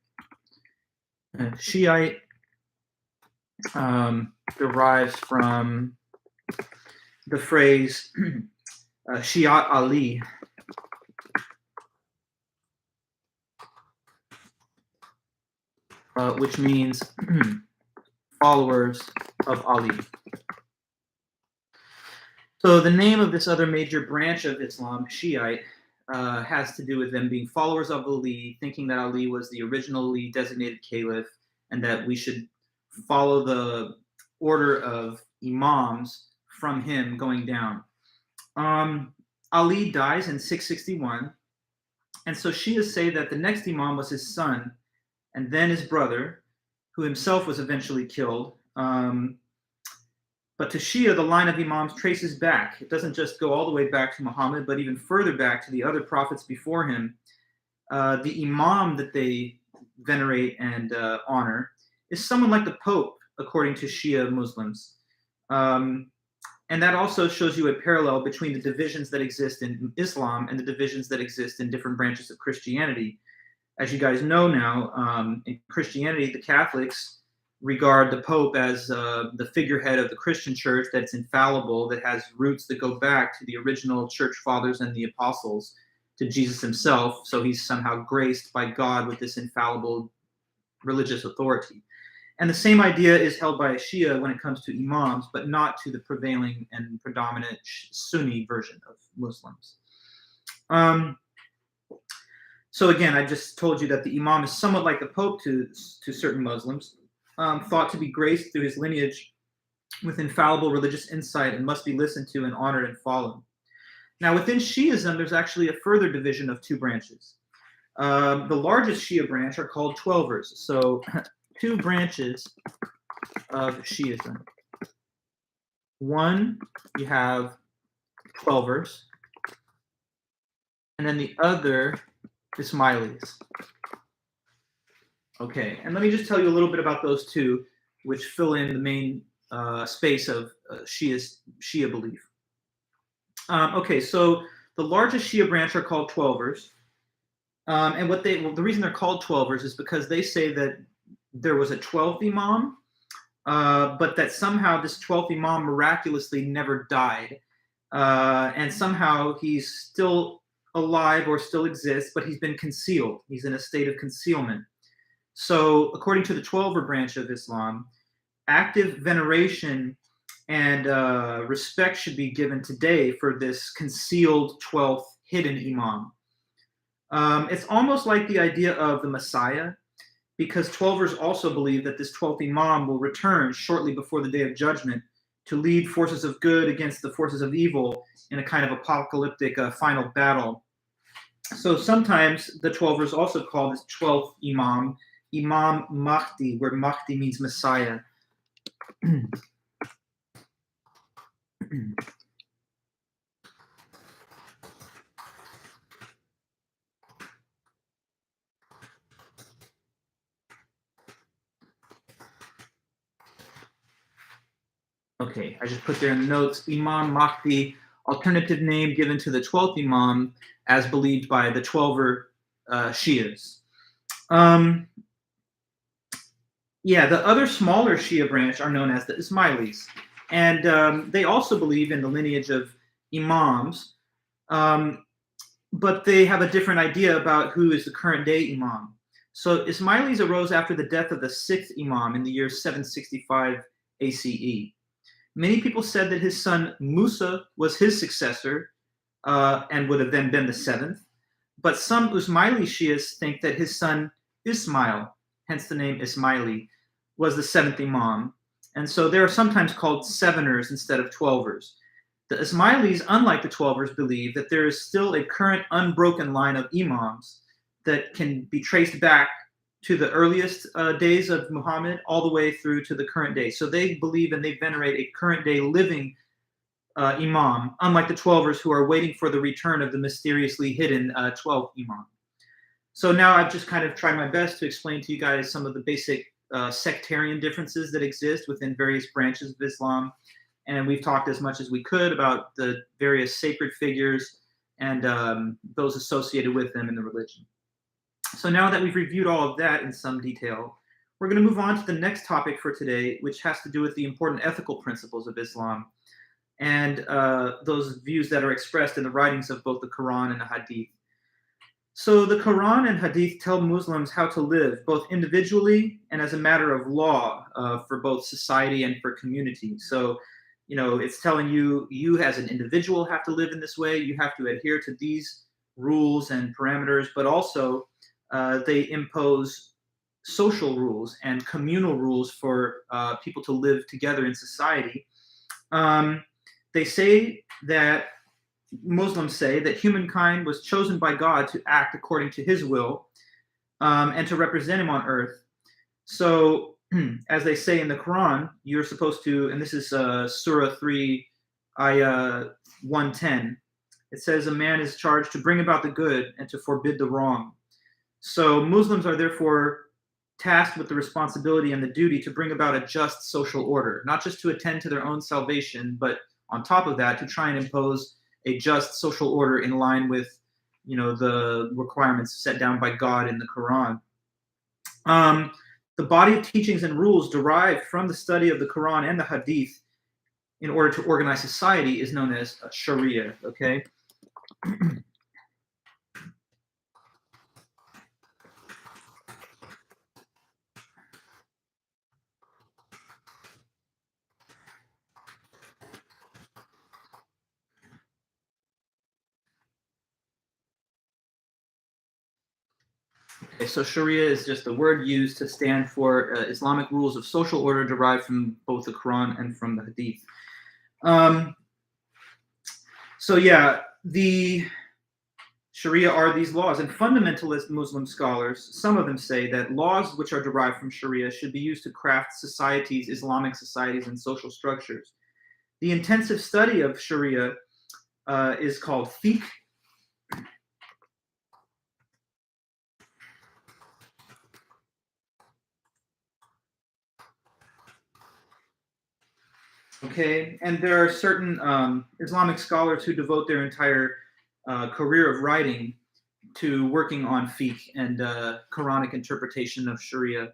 Shiite derives from the phrase Shiat Ali, which means followers of Ali. So the name of this other major branch of Islam, Shiite, has to do with them being followers of Ali, thinking that Ali was the originally designated caliph, and that we should follow the order of imams from him going down. Ali dies in 661, and so Shias say that the next imam was his son, and then his brother, who himself was eventually killed. But to Shia, the line of imams traces back. It doesn't just go all the way back to Muhammad, but even further back to the other prophets before him. The imam that they venerate and honor is someone like the Pope, according to Shia Muslims. And that also shows you a parallel between the divisions that exist in Islam and the divisions that exist in different branches of Christianity. As you guys know now, in Christianity, the Catholics regard the Pope as the figurehead of the Christian church, that's infallible, that has roots that go back to the original church fathers and the apostles, to Jesus himself. So he's somehow graced by God with this infallible religious authority. And the same idea is held by a Shia when it comes to imams, but not to the prevailing and predominant Sunni version of Muslims. So again, I just told you that the imam is somewhat like the Pope to certain Muslims, thought to be graced through his lineage with infallible religious insight and must be listened to and honored and followed. Now, within Shiism, there's actually a further division of two branches. The largest Shia branch are called Twelvers. So two branches of Shiism. One, you have Twelvers, and then the other, Ismailis. Okay, and let me just tell you a little bit about those two, which fill in the main space of Shia belief. Okay, so the largest Shia branch are called Twelvers, and the reason they're called Twelvers is because they say that there was a 12th imam, but that somehow this 12th imam miraculously never died, and somehow he's still alive or still exists, but he's been concealed. He's in a state of concealment. So according to the Twelver branch of Islam, active veneration and respect should be given today for this concealed 12th hidden imam. It's almost like the idea of the Messiah, because Twelvers also believe that this 12th imam will return shortly before the day of judgment to lead forces of good against the forces of evil in a kind of apocalyptic final battle. So sometimes the Twelvers also call this 12th imam Imam Mahdi, where Mahdi means Messiah. Okay, I just put there in the notes, Imam Mahdi, alternative name given to the 12th Imam as believed by the Twelver Shias. Yeah, the other smaller Shia branch are known as the Ismailis. And they also believe in the lineage of Imams, but they have a different idea about who is the current day Imam. So Ismailis arose after the death of the 6th Imam in the year 765 ACE. Many people said that his son Musa was his successor and would have then been the 7th. But some Ismaili Shias think that his son Ismail, hence the name Ismaili, was the 7th Imam. And so they are sometimes called seveners instead of twelvers. The Ismailis, unlike the twelvers, believe that there is still a current unbroken line of imams that can be traced back to the earliest days of Muhammad all the way through to the current day. So they believe and they venerate a current day living imam, unlike the twelvers who are waiting for the return of the mysteriously hidden 12th imam. So now I've just kind of tried my best to explain to you guys some of the basic sectarian differences that exist within various branches of Islam. And we've talked as much as we could about the various sacred figures and those associated with them in the religion. So now that we've reviewed all of that in some detail, we're going to move on to the next topic for today, which has to do with the important ethical principles of Islam and those views that are expressed in the writings of both the Quran and the Hadith. So the Quran and Hadith tell Muslims how to live, both individually and as a matter of law for both society and for community. So, you know, it's telling you, you as an individual have to live in this way, you have to adhere to these rules and parameters, but also they impose social rules and communal rules for people to live together in society. They say that Muslims say that humankind was chosen by God to act according to his will and to represent him on earth. So, as they say in the Quran, you're supposed to, and this is Surah 3, Ayah 110, it says a man is charged to bring about the good and to forbid the wrong. So Muslims are therefore tasked with the responsibility and the duty to bring about a just social order, not just to attend to their own salvation, but on top of that, to try and impose a just social order in line with, you know, the requirements set down by God in the Quran. The body of teachings and rules derived from the study of the Quran and the Hadith in order to organize society is known as Sharia, okay? Okay, so Sharia is just a word used to stand for Islamic rules of social order derived from both the Quran and from the Hadith. So yeah, the Sharia are these laws, and fundamentalist Muslim scholars, some of them say that laws which are derived from Sharia should be used to craft societies, Islamic societies, and social structures. The intensive study of Sharia is called fiqh. Okay, and there are certain Islamic scholars who devote their entire career of writing to working on fiqh and Quranic interpretation of Sharia.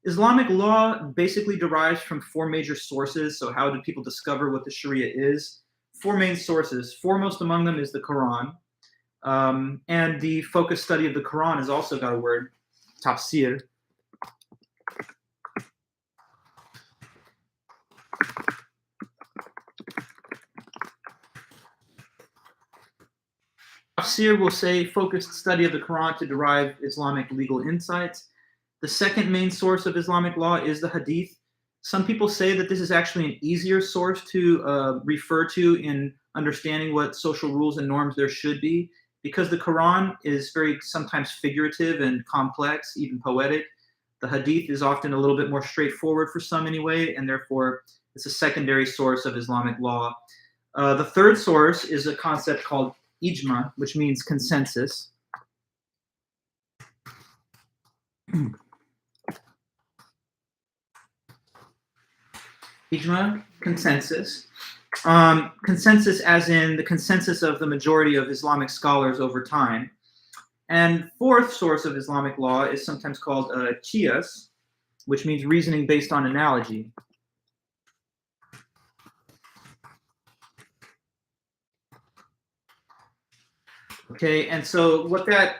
Islamic law basically derives from four major sources. So how do people discover what the Sharia is? Four main sources. Foremost among them is the Quran. And the focused study of the Quran has also got a word, tafsir. Tafsir will say focused study of the Quran to derive Islamic legal insights. The second main source of Islamic law is the Hadith. Some people say that this is actually an easier source to refer to in understanding what social rules and norms there should be, because the Quran is very sometimes figurative and complex, even poetic. The Hadith is often a little bit more straightforward for some anyway, and therefore it's a secondary source of Islamic law. The third source is a concept called ijma, which means consensus. Ijma, consensus. Consensus as in the consensus of the majority of Islamic scholars over time. And fourth source of Islamic law is sometimes called qiyas, which means reasoning based on analogy. Okay, and so what that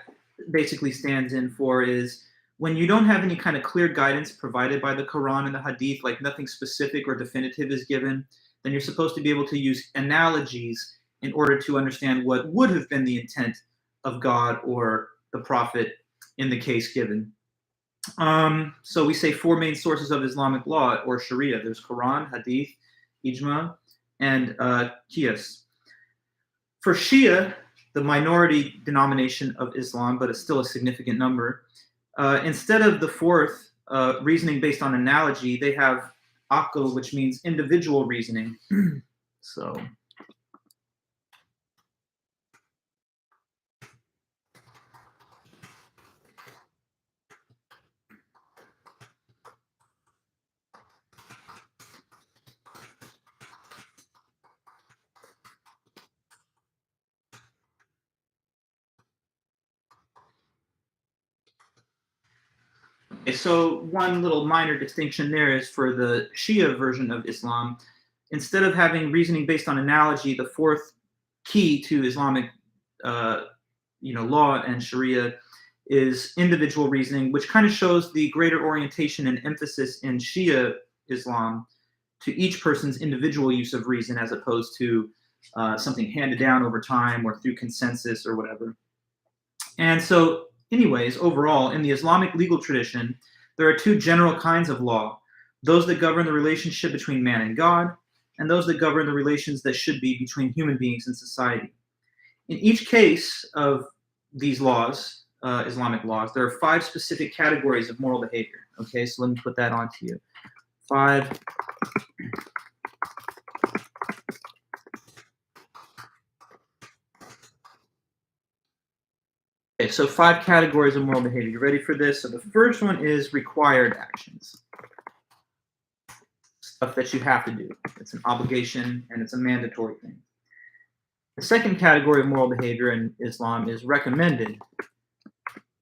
basically stands in for is when you don't have any kind of clear guidance provided by the Quran and the Hadith, like nothing specific or definitive is given, then you're supposed to be able to use analogies in order to understand what would have been the intent of God or the Prophet in the case given. So we say four main sources of Islamic law or Sharia. There's Quran, Hadith, Ijma, and Qiyas. For Shia, the minority denomination of Islam, but it's still a significant number, instead of the fourth, reasoning based on analogy, they have aql, which means individual reasoning. So so one little minor distinction there is for the Shia version of Islam, instead of having reasoning based on analogy, the fourth key to Islamic, law and Sharia is individual reasoning, which kind of shows the greater orientation and emphasis in Shia Islam to each person's individual use of reason, as opposed to something handed down over time or through consensus or whatever. And so, anyways, overall, in the Islamic legal tradition, there are two general kinds of law: those that govern the relationship between man and God, and those that govern the relations that should be between human beings and society. In each case of these laws, Islamic laws, there are five specific categories of moral behavior. Okay, so let me put that on to you. Five. Okay, so five categories of moral behavior. You ready for this? So the first one is required actions. Stuff that you have to do. It's an obligation and it's a mandatory thing. The second category of moral behavior in Islam is recommended,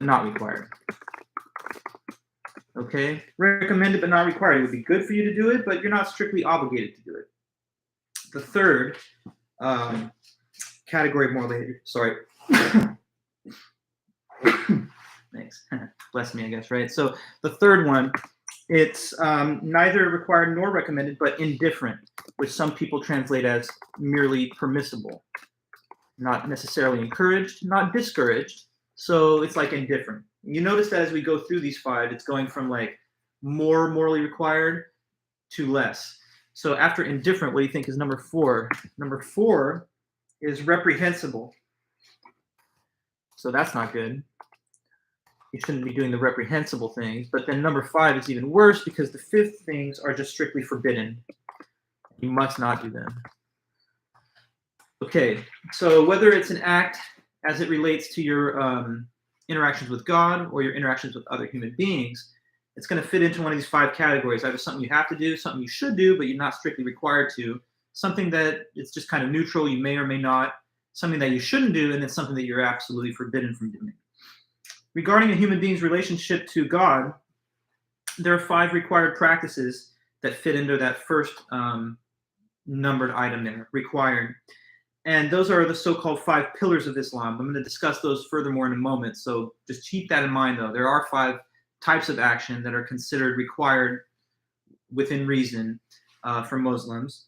not required. Okay? Recommended but not required. It would be good for you to do it, but you're not strictly obligated to do it. The third category of moral behavior, sorry. Thanks. Bless me, I guess, right? So the third one, it's neither required nor recommended, but indifferent, which some people translate as merely permissible. Not necessarily encouraged, not discouraged. So it's like indifferent. You notice that as we go through these five, it's going from like more morally required to less. So after indifferent, what do you think is number four? Number four is reprehensible. So that's not good. You shouldn't be doing the reprehensible things. But then number five is even worse because the fifth things are just strictly forbidden. You must not do them. Okay, so whether it's an act as it relates to your interactions with God or your interactions with other human beings, it's going to fit into one of these five categories. Either something you have to do, something you should do, but you're not strictly required to, something that it's just kind of neutral, you may or may not, something that you shouldn't do, and then something that you're absolutely forbidden from doing. Regarding a human being's relationship to God, there are five required practices that fit into that first numbered item there, required. And those are the so-called five pillars of Islam. I'm going to discuss those furthermore in a moment. So just keep that in mind, though. There are five types of action that are considered required within reason for Muslims.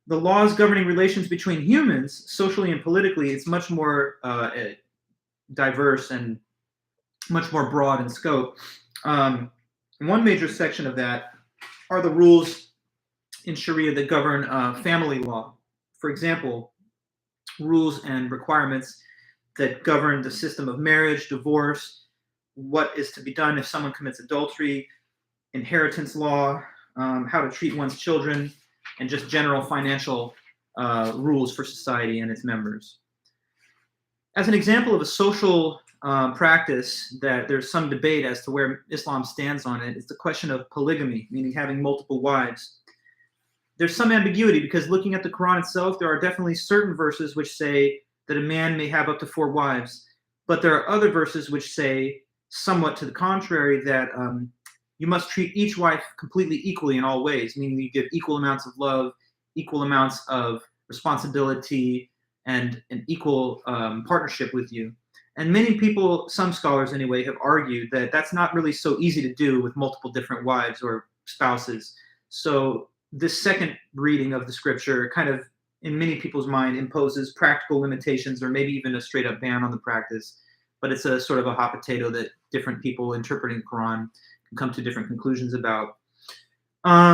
The laws governing relations between humans, socially and politically, it's much more diverse and much more broad in scope. One major section of that are the rules in Sharia that govern family law. For example, rules and requirements that govern the system of marriage, divorce, what is to be done if someone commits adultery, inheritance law, how to treat one's children, and just general financial rules for society and its members. As an example of a social practice that there's some debate as to where Islam stands on it, is the question of polygamy, meaning having multiple wives. There's some ambiguity because looking at the Quran itself, there are definitely certain verses which say that a man may have up to 4 wives, but there are other verses which say somewhat to the contrary, that you must treat each wife completely equally in all ways, meaning you give equal amounts of love, equal amounts of responsibility, and an equal partnership with you. And many people, some scholars anyway, have argued that that's not really so easy to do with multiple different wives or spouses. So this second reading of the scripture kind of, in many people's mind, imposes practical limitations or maybe even a straight up ban on the practice. but it's a sort of a hot potato that different people interpreting the Quran can come to different conclusions about.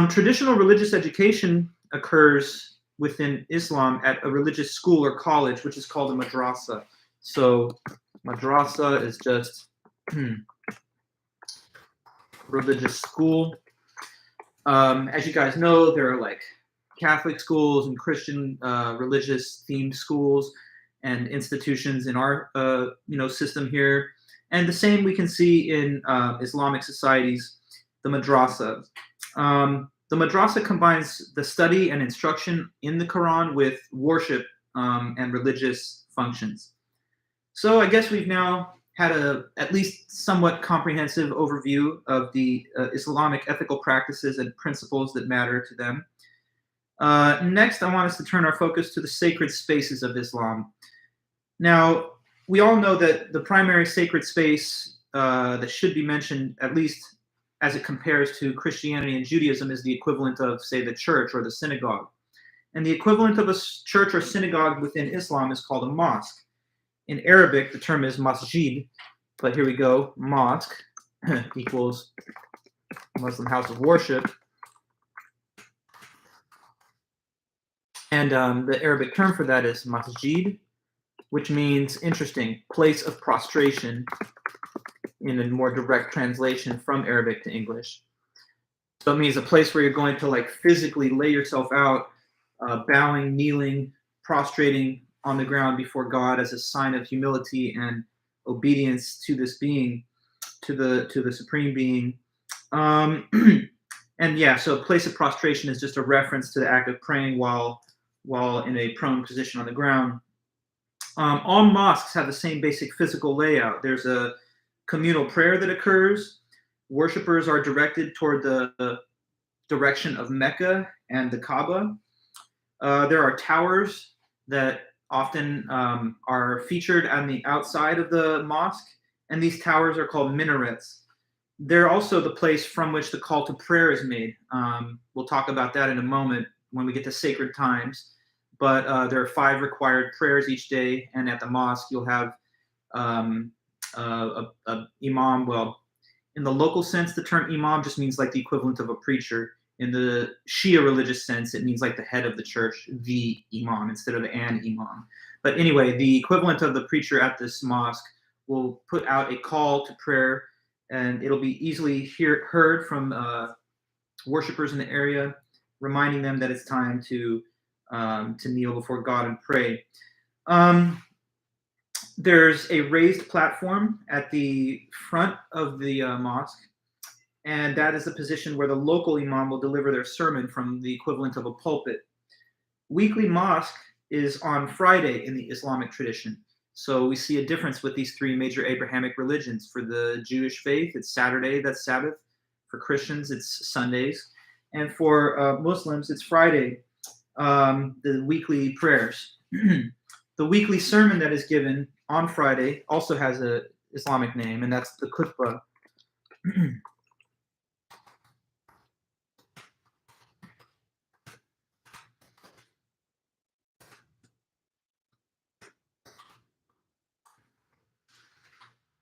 Traditional religious education occurs within Islam at a religious school or college, which is called a madrasa. So madrasa is just religious school. As you guys know, there are like Catholic schools and Christian religious themed schools and institutions in our system here, and the same we can see in Islamic societies, the madrasa. The madrasa combines the study and instruction in the Quran with worship and religious functions. So I guess we've now had a at least somewhat comprehensive overview of the Islamic ethical practices and principles that matter to them. Next, I want us to turn our focus to the sacred spaces of Islam. Now, we all know that the primary sacred space that should be mentioned, at least as it compares to Christianity and Judaism, is the equivalent of, say, the church or the synagogue. And the equivalent of a church or synagogue within Islam is called a mosque. In Arabic, the term is masjid, but here we go, mosque equals Muslim house of worship. And the Arabic term for that is masjid, which means, interesting, place of prostration in a more direct translation from Arabic to English. So it means a place where you're going to like physically lay yourself out, bowing, kneeling, prostrating on the ground before God as a sign of humility and obedience to this being, to the supreme being. And yeah, so a place of prostration is just a reference to the act of praying while in a prone position on the ground. All mosques have the same basic physical layout. There's a communal prayer that occurs. Worshippers are directed toward the direction of Mecca and the Kaaba. There are towers that often are featured on the outside of the mosque, and these towers are called minarets. They're also the place from which the call to prayer is made. We'll talk about that in a moment when we get to sacred times. But there are 5 required prayers each day, and at the mosque you'll have a imam. Well, in the local sense, the term imam just means like the equivalent of a preacher. In the Shia religious sense, it means like the head of the church, the imam, instead of an imam. But anyway, the equivalent of the preacher at this mosque will put out a call to prayer, and it'll be easily heard from worshipers in the area, reminding them that it's time to kneel before God and pray. There's a raised platform at the front of the mosque, and that is the position where the local imam will deliver their sermon from the equivalent of a pulpit. Weekly mosque is on Friday in the Islamic tradition. So we see a difference with these 3 major Abrahamic religions. For the Jewish faith, it's Saturday, that's Sabbath. For Christians, it's Sundays. And for Muslims, it's Friday, the weekly prayers. The weekly sermon that is given on Friday also has an Islamic name, and that's the khutbah.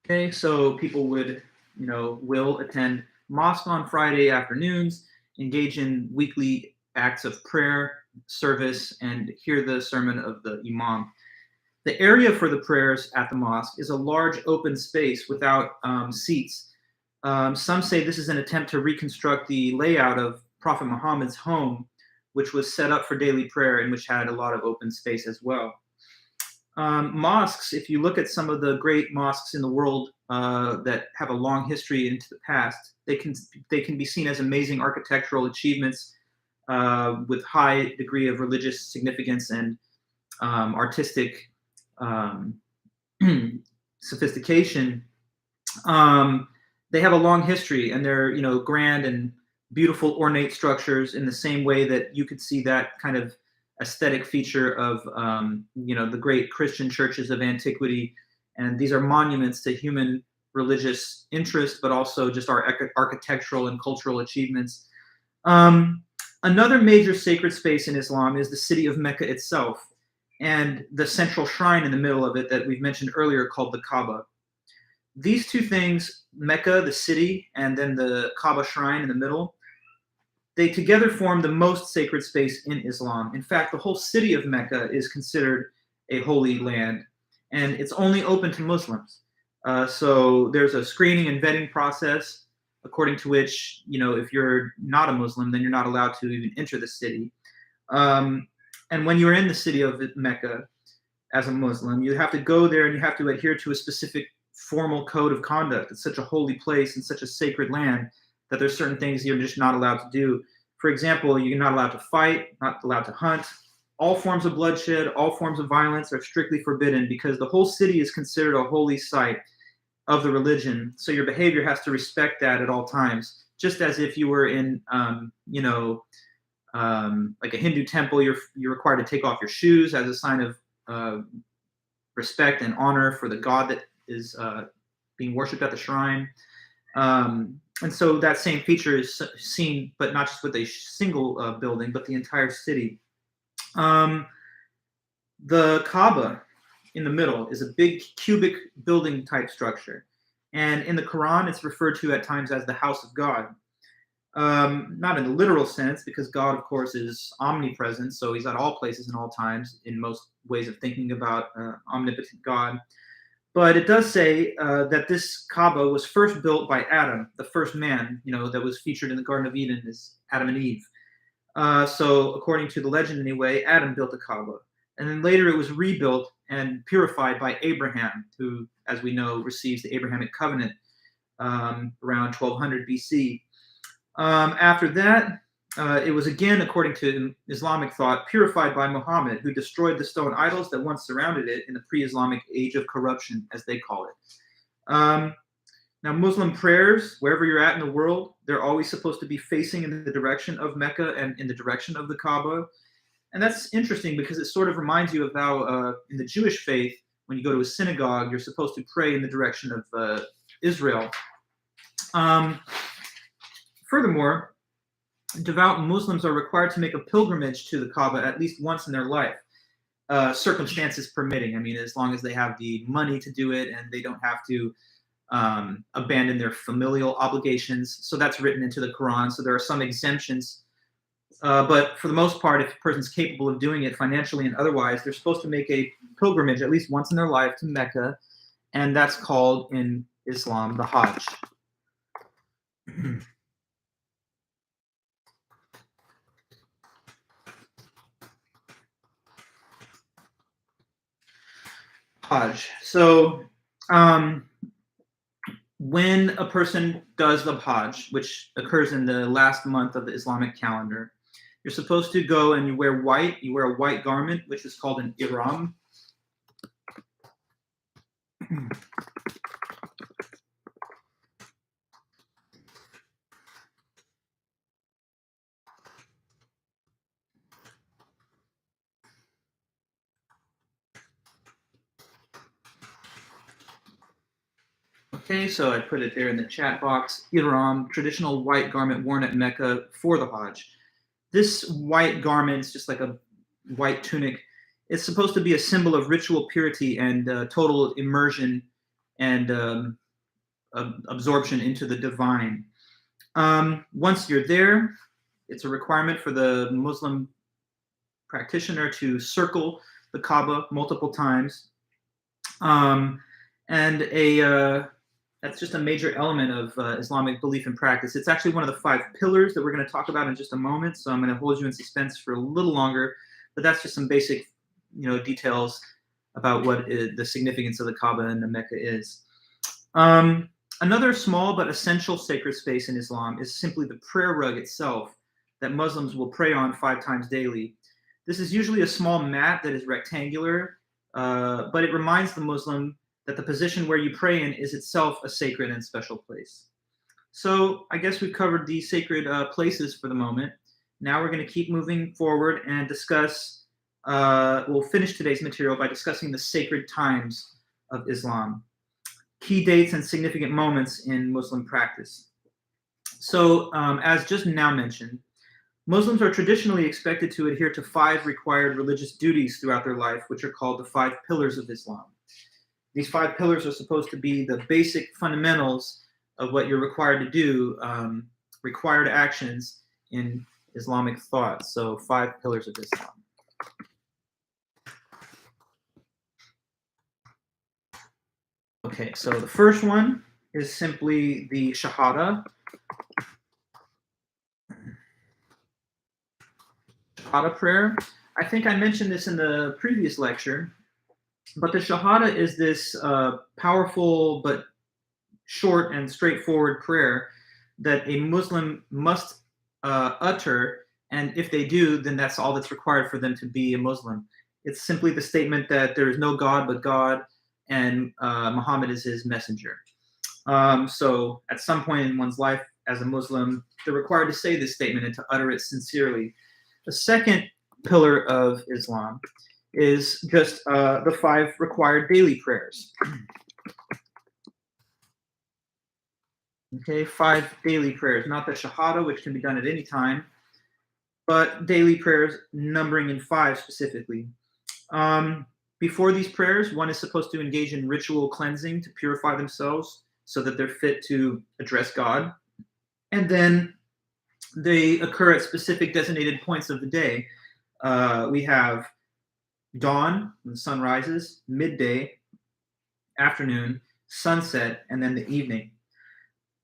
Okay, so people will attend mosque on Friday afternoons, engage in weekly acts of prayer, service, and hear the sermon of the imam. The area for the prayers at the mosque is a large open space without seats. Some say this is an attempt to reconstruct the layout of Prophet Muhammad's home, which was set up for daily prayer and which had a lot of open space as well. Mosques, if you look at some of the great mosques in the world that have a long history into the past, they can be seen as amazing architectural achievements with high degree of religious significance and artistic sophistication. They have a long history, and they're grand and beautiful, ornate structures in the same way that you could see that kind of aesthetic feature of the great Christian churches of antiquity. And these are monuments to human religious interest, but also just our architectural and cultural achievements. Another major sacred space in Islam is the city of Mecca itself, and the central shrine in the middle of it that we've mentioned earlier called the Kaaba. These two things, Mecca, the city, and then the Kaaba shrine in the middle, they together form the most sacred space in Islam. In fact, the whole city of Mecca is considered a holy land, and it's only open to Muslims. So there's a screening and vetting process, according to which, if you're not a Muslim, then you're not allowed to even enter the city. And when you're in the city of Mecca as a Muslim, you have to go there and you have to adhere to a specific formal code of conduct. It's such a holy place and such a sacred land that there's certain things you're just not allowed to do. For example, you're not allowed to fight, not allowed to hunt. All forms of bloodshed, all forms of violence are strictly forbidden because the whole city is considered a holy site of the religion. So your behavior has to respect that at all times. Just as if you were in, like a Hindu temple, you're required to take off your shoes as a sign of respect and honor for the god that is being worshipped at the shrine. And so that same feature is seen, but not just with a single building, but the entire city. The Kaaba in the middle is a big cubic building type structure. And in the Quran, it's referred to at times as the house of God. Not in the literal sense, because God, of course, is omnipresent, so he's at all places and all times in most ways of thinking about omnipotent God. But it does say that this Kaaba was first built by Adam, the first man, that was featured in the Garden of Eden is Adam and Eve. So according to the legend anyway, Adam built the Kaaba. And then later it was rebuilt and purified by Abraham, who, as we know, receives the Abrahamic covenant around 1200 BC. After that, it was again, according to Islamic thought, purified by Muhammad, who destroyed the stone idols that once surrounded it in the pre-Islamic age of corruption, as they call it. Now, Muslim prayers, wherever you're at in the world, they're always supposed to be facing in the direction of Mecca and in the direction of the Kaaba. And that's interesting because it sort of reminds you of how in the Jewish faith, when you go to a synagogue, you're supposed to pray in the direction of Israel. Furthermore, devout Muslims are required to make a pilgrimage to the Kaaba at least once in their life, circumstances permitting. I mean, as long as they have the money to do it and they don't have to abandon their familial obligations. So that's written into the Quran. So there are some exemptions. But for the most part, if a person's capable of doing it financially and otherwise, they're supposed to make a pilgrimage at least once in their life to Mecca. And that's called in Islam the Hajj. Hajj. So when a person does the Hajj, which occurs in the last month of the Islamic calendar, you're supposed to go and you wear white. You wear a white garment, which is called an ihram. Okay, so I put it there in the chat box. Ihram, traditional white garment worn at Mecca for the Hajj. This white garment is just like a white tunic. It's supposed to be a symbol of ritual purity and total immersion and absorption into the divine. Once you're there, it's a requirement for the Muslim practitioner to circle the Kaaba multiple times. That's just a major element of Islamic belief and practice. It's actually one of the 5 pillars that we're going to talk about in just a moment. So I'm going to hold you in suspense for a little longer, but that's just some basic, details about what the significance of the Kaaba and the Mecca is. Another small but essential sacred space in Islam is simply the prayer rug itself that Muslims will pray on 5 times daily. This is usually a small mat that is rectangular, but it reminds the Muslim that the position where you pray in is itself a sacred and special place. So I guess we've covered the sacred places for the moment. Now we're going to keep moving forward and discuss, we'll finish today's material by discussing the sacred times of Islam, key dates and significant moments in Muslim practice. So as just now mentioned, Muslims are traditionally expected to adhere to 5 required religious duties throughout their life, which are called the 5 pillars of Islam. These 5 pillars are supposed to be the basic fundamentals of what you're required to do, required actions in Islamic thought. So 5 pillars of Islam. Okay, so the first one is simply the Shahada. Shahada prayer. I think I mentioned this in the previous lecture, but the Shahada is this powerful but short and straightforward prayer that a Muslim must utter, and if they do, then that's all that's required for them to be a Muslim. It's simply the statement that there is no God but God, and Muhammad is his messenger. So at some point in one's life as a Muslim, they're required to say this statement and to utter it sincerely. The second pillar of Islam is just the 5 required daily prayers. Okay, 5 daily prayers, not the Shahada, which can be done at any time, but daily prayers numbering in 5 specifically. Before these prayers, one is supposed to engage in ritual cleansing to purify themselves so that they're fit to address God. And then they occur at specific designated points of the day. We have dawn, when the sun rises, midday, afternoon, sunset, and then the evening.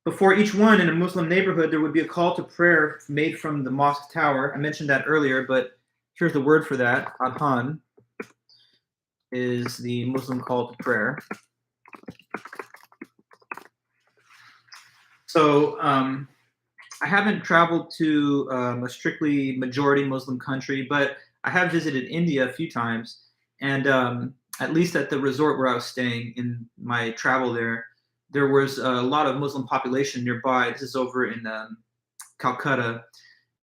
Before each one in a Muslim neighborhood, there would be a call to prayer made from the mosque tower. I mentioned that earlier, but here's the word for that. Adhan is the Muslim call to prayer. So I haven't traveled to a strictly majority Muslim country, but I have visited India a few times. And at least at the resort where I was staying in my travel there was a lot of Muslim population nearby. This is over in Calcutta.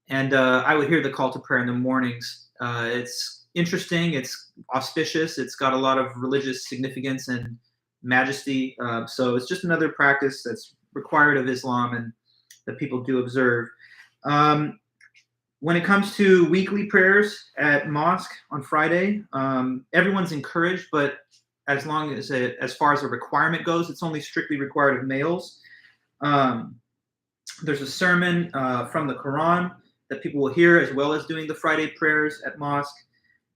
And I would hear the call to prayer in the mornings. It's interesting. It's auspicious. It's got a lot of religious significance and majesty. So it's just another practice that's required of Islam and that people do observe. When it comes to weekly prayers at mosque on Friday, everyone's encouraged, but as far as a requirement goes, it's only strictly required of males. There's a sermon from the Quran that people will hear, as well as doing the Friday prayers at mosque.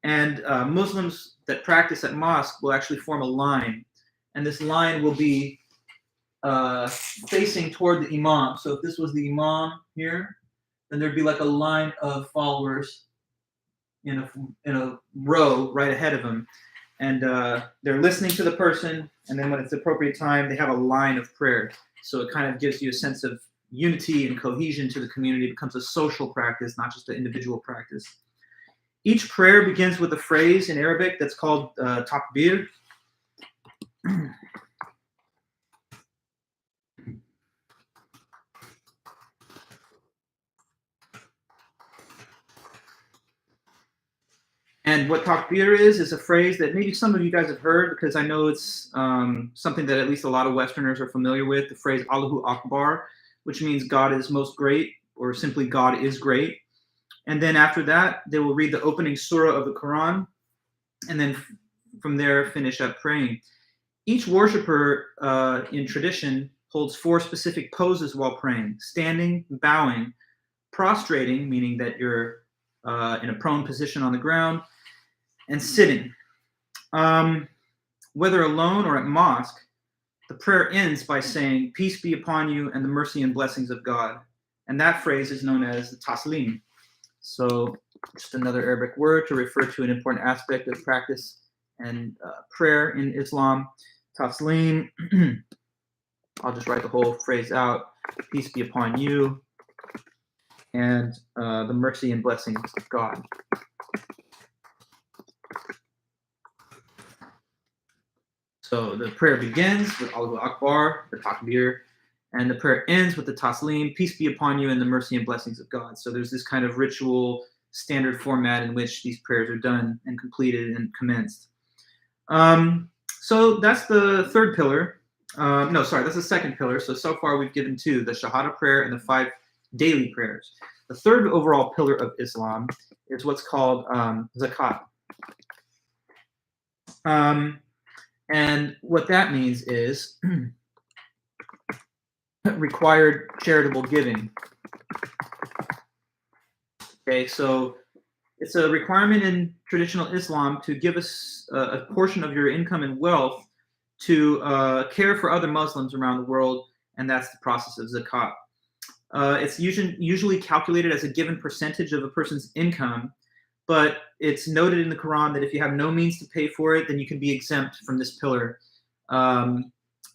And Muslims that practice at mosque will actually form a line, and this line will be facing toward the imam. So if this was the imam here, then there'd be like a line of followers in a row right ahead of him. And they're listening to the person, and then when it's the appropriate time, they have a line of prayer. So it kind of gives you a sense of unity and cohesion to the community. It becomes a social practice, not just an individual practice. Each prayer begins with a phrase in Arabic that's called takbir. And what takbir is a phrase that maybe some of you guys have heard, because I know it's something that at least a lot of Westerners are familiar with, the phrase Allahu Akbar, which means God is most great, or simply God is great. And then after that, they will read the opening surah of the Quran, and then from there finish up praying. Each worshiper in tradition holds 4 specific poses while praying: standing, bowing, prostrating, meaning that you're in a prone position on the ground, and sitting. Whether alone or at mosque, the prayer ends by saying, "Peace be upon you and the mercy and blessings of God." And that phrase is known as the taslim. So just another Arabic word to refer to an important aspect of practice and prayer in Islam. Taslim. I'll just write the whole phrase out. Peace be upon you and the mercy and blessings of God. So the prayer begins with Allahu Akbar, the takbir, and the prayer ends with the taslim, peace be upon you and the mercy and blessings of God. So there's this kind of ritual standard format in which these prayers are done and completed and commenced. So that's the third pillar. That's the second pillar. So far we've given 2, the Shahada prayer and the 5 daily prayers. The third overall pillar of Islam is what's called zakat. And what that means is required charitable giving. Okay, so it's a requirement in traditional Islam to give us a portion of your income and wealth to care for other Muslims around the world, and that's the process of zakat. It's usually calculated as a given percentage of a person's income, but it's noted in the Quran that if you have no means to pay for it, then you can be exempt from this pillar.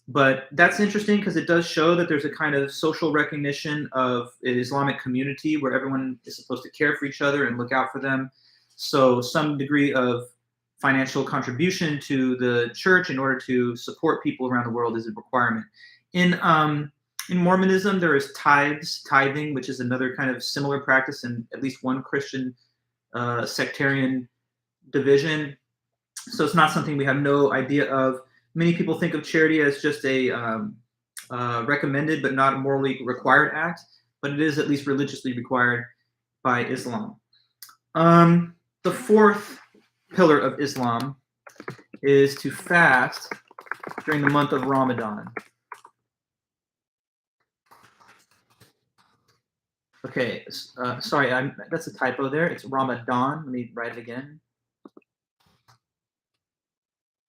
But that's interesting because it does show that there's a kind of social recognition of an Islamic community where everyone is supposed to care for each other and look out for them. So some degree of financial contribution to the church in order to support people around the world is a requirement. In Mormonism, there is tithing, which is another kind of similar practice in at least one Christian sectarian division. So it's not something we have no idea of. Many people think of charity as just a recommended but not a morally required act, but it is at least religiously required by Islam. The fourth pillar of Islam is to fast during the month of Ramadan. Okay, sorry, that's a typo there. It's Ramadan. Let me write it again.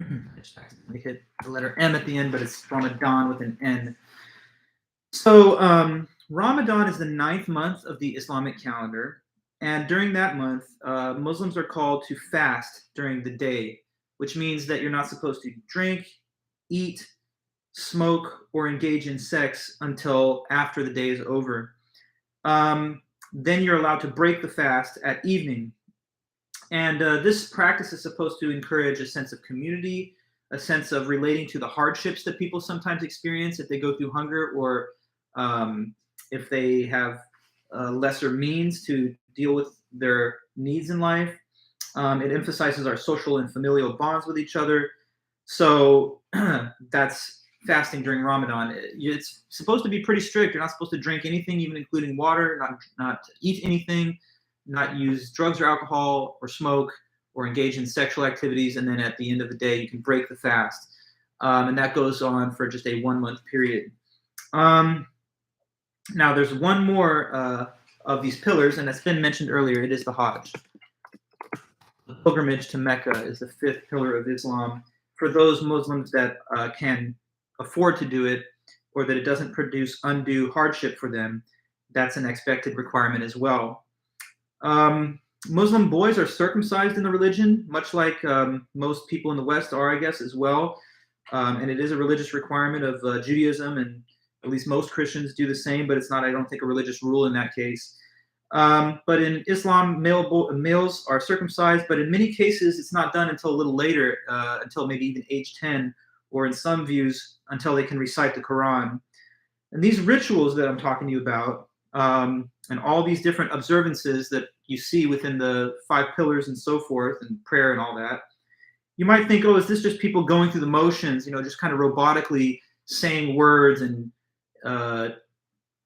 I just accidentally hit the letter M at the end, but it's Ramadan with an N. So Ramadan is the 9th month of the Islamic calendar. And during that month, Muslims are called to fast during the day, which means that you're not supposed to drink, eat, smoke, or engage in sex until after the day is over. Then you're allowed to break the fast at evening. And this practice is supposed to encourage a sense of community, a sense of relating to the hardships that people sometimes experience if they go through hunger or if they have lesser means to deal with their needs in life. It emphasizes our social and familial bonds with each other. So that's fasting during Ramadan. It's supposed to be pretty strict. You're not supposed to drink anything, even including water, not eat anything, not use drugs or alcohol or smoke or engage in sexual activities. And then at the end of the day, you can break the fast. And that goes on for just a 1 month period. Now, there's one more of these pillars, and it's been mentioned earlier. It is the Hajj. The pilgrimage to Mecca is the 5th pillar of Islam. For those Muslims that can afford to do it, or that it doesn't produce undue hardship for them, that's an expected requirement as well. Muslim boys are circumcised in the religion, much like most people in the West are, I guess, as well. And it is a religious requirement of Judaism, and at least most Christians do the same, but it's not, I don't think, a religious rule in that case. But in Islam, males are circumcised, but in many cases, it's not done until a little later, until maybe even age 10, or in some views, until they can recite the Quran. And these rituals that I'm talking to you about, and all these different observances that you see within the 5 pillars and so forth, and prayer and all that, you might think, oh, is this just people going through the motions, just kind of robotically saying words and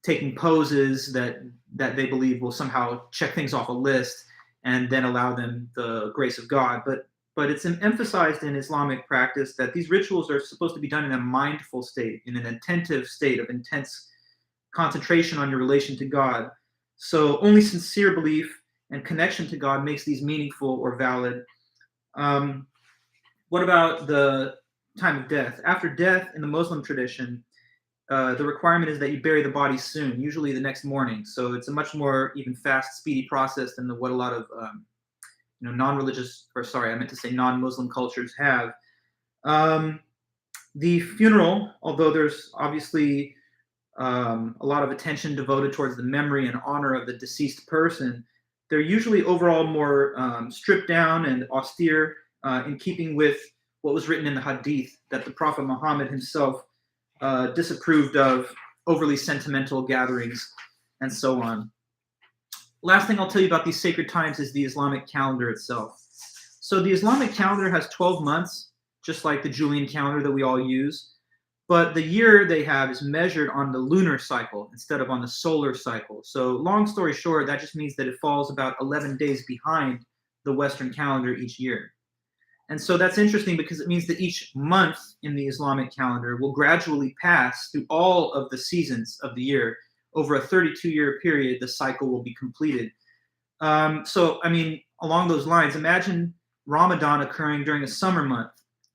taking poses that they believe will somehow check things off a list and then allow them the grace of God. But it's emphasized in Islamic practice that these rituals are supposed to be done in a mindful state, in an attentive state of intense concentration on your relation to God. So only sincere belief and connection to God makes these meaningful or valid. What about the time of death? After death in the Muslim tradition, the requirement is that you bury the body soon, usually the next morning. So it's a much more even fast, speedy process than what a lot of non-Muslim cultures have. The funeral, although there's obviously a lot of attention devoted towards the memory and honor of the deceased person, they're usually overall more stripped down and austere, in keeping with what was written in the Hadith, that the Prophet Muhammad himself disapproved of overly sentimental gatherings and so on. Last thing I'll tell you about these sacred times is the Islamic calendar itself. So the Islamic calendar has 12 months, just like the Julian calendar that we all use. But the year they have is measured on the lunar cycle instead of on the solar cycle. So long story short, that just means that it falls about 11 days behind the Western calendar each year. And so that's interesting because it means that each month in the Islamic calendar will gradually pass through all of the seasons of the year. Over a 32-year period, the cycle will be completed. So, I mean, along those lines, imagine Ramadan occurring during a summer month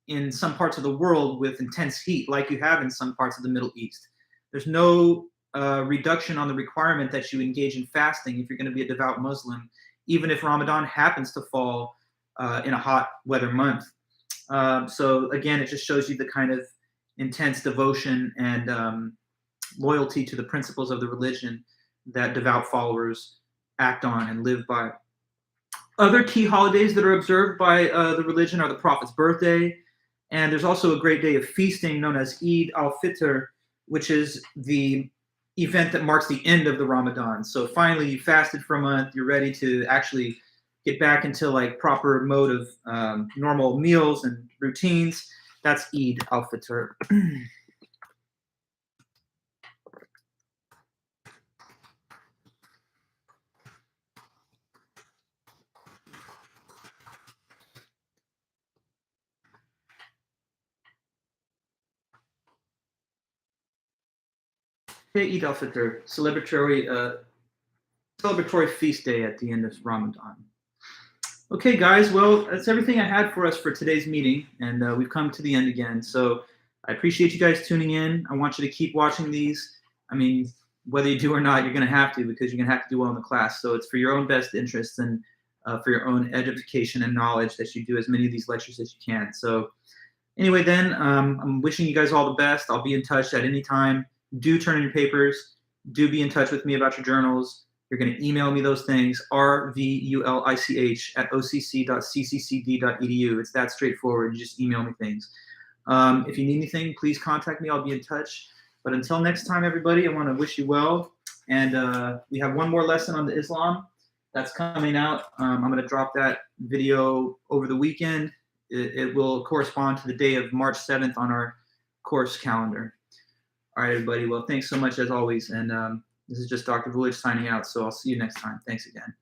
in some parts of the world with intense heat, like you have in some parts of the Middle East. There's no reduction on the requirement that you engage in fasting if you're going to be a devout Muslim, even if Ramadan happens to fall in a hot weather month. So again, it just shows you the kind of intense devotion and loyalty to the principles of the religion that devout followers act on and live by. Other key holidays that are observed by the religion are the Prophet's birthday, and there's also a great day of feasting known as Eid al-Fitr, which is the event that marks the end of the Ramadan. So finally, you fasted for a month, you're ready to actually get back into like proper mode of normal meals and routines. That's Eid al-Fitr. Eid al-Fitr, celebratory feast day at the end of Ramadan. Okay, guys, well, that's everything I had for us for today's meeting, and we've come to the end again. So I appreciate you guys tuning in. I want you to keep watching these. I mean, whether you do or not, you're going to have to, because you're going to have to do well in the class. So it's for your own best interest and for your own edification and knowledge that you do as many of these lectures as you can. So anyway, then, I'm wishing you guys all the best. I'll be in touch at any time. Do turn in your papers. Do be in touch with me about your journals. You're going to email me those things, rvulich@occ.cccd.edu. It's that straightforward. You just email me things. If you need anything, please contact me. I'll be in touch. But until next time, everybody, I want to wish you well. And we have one more lesson on the Islam that's coming out. I'm going to drop that video over the weekend. It will correspond to the day of March 7th on our course calendar. All right, everybody. Well, thanks so much as always. And this is just Dr. Vulich signing out. So I'll see you next time. Thanks again.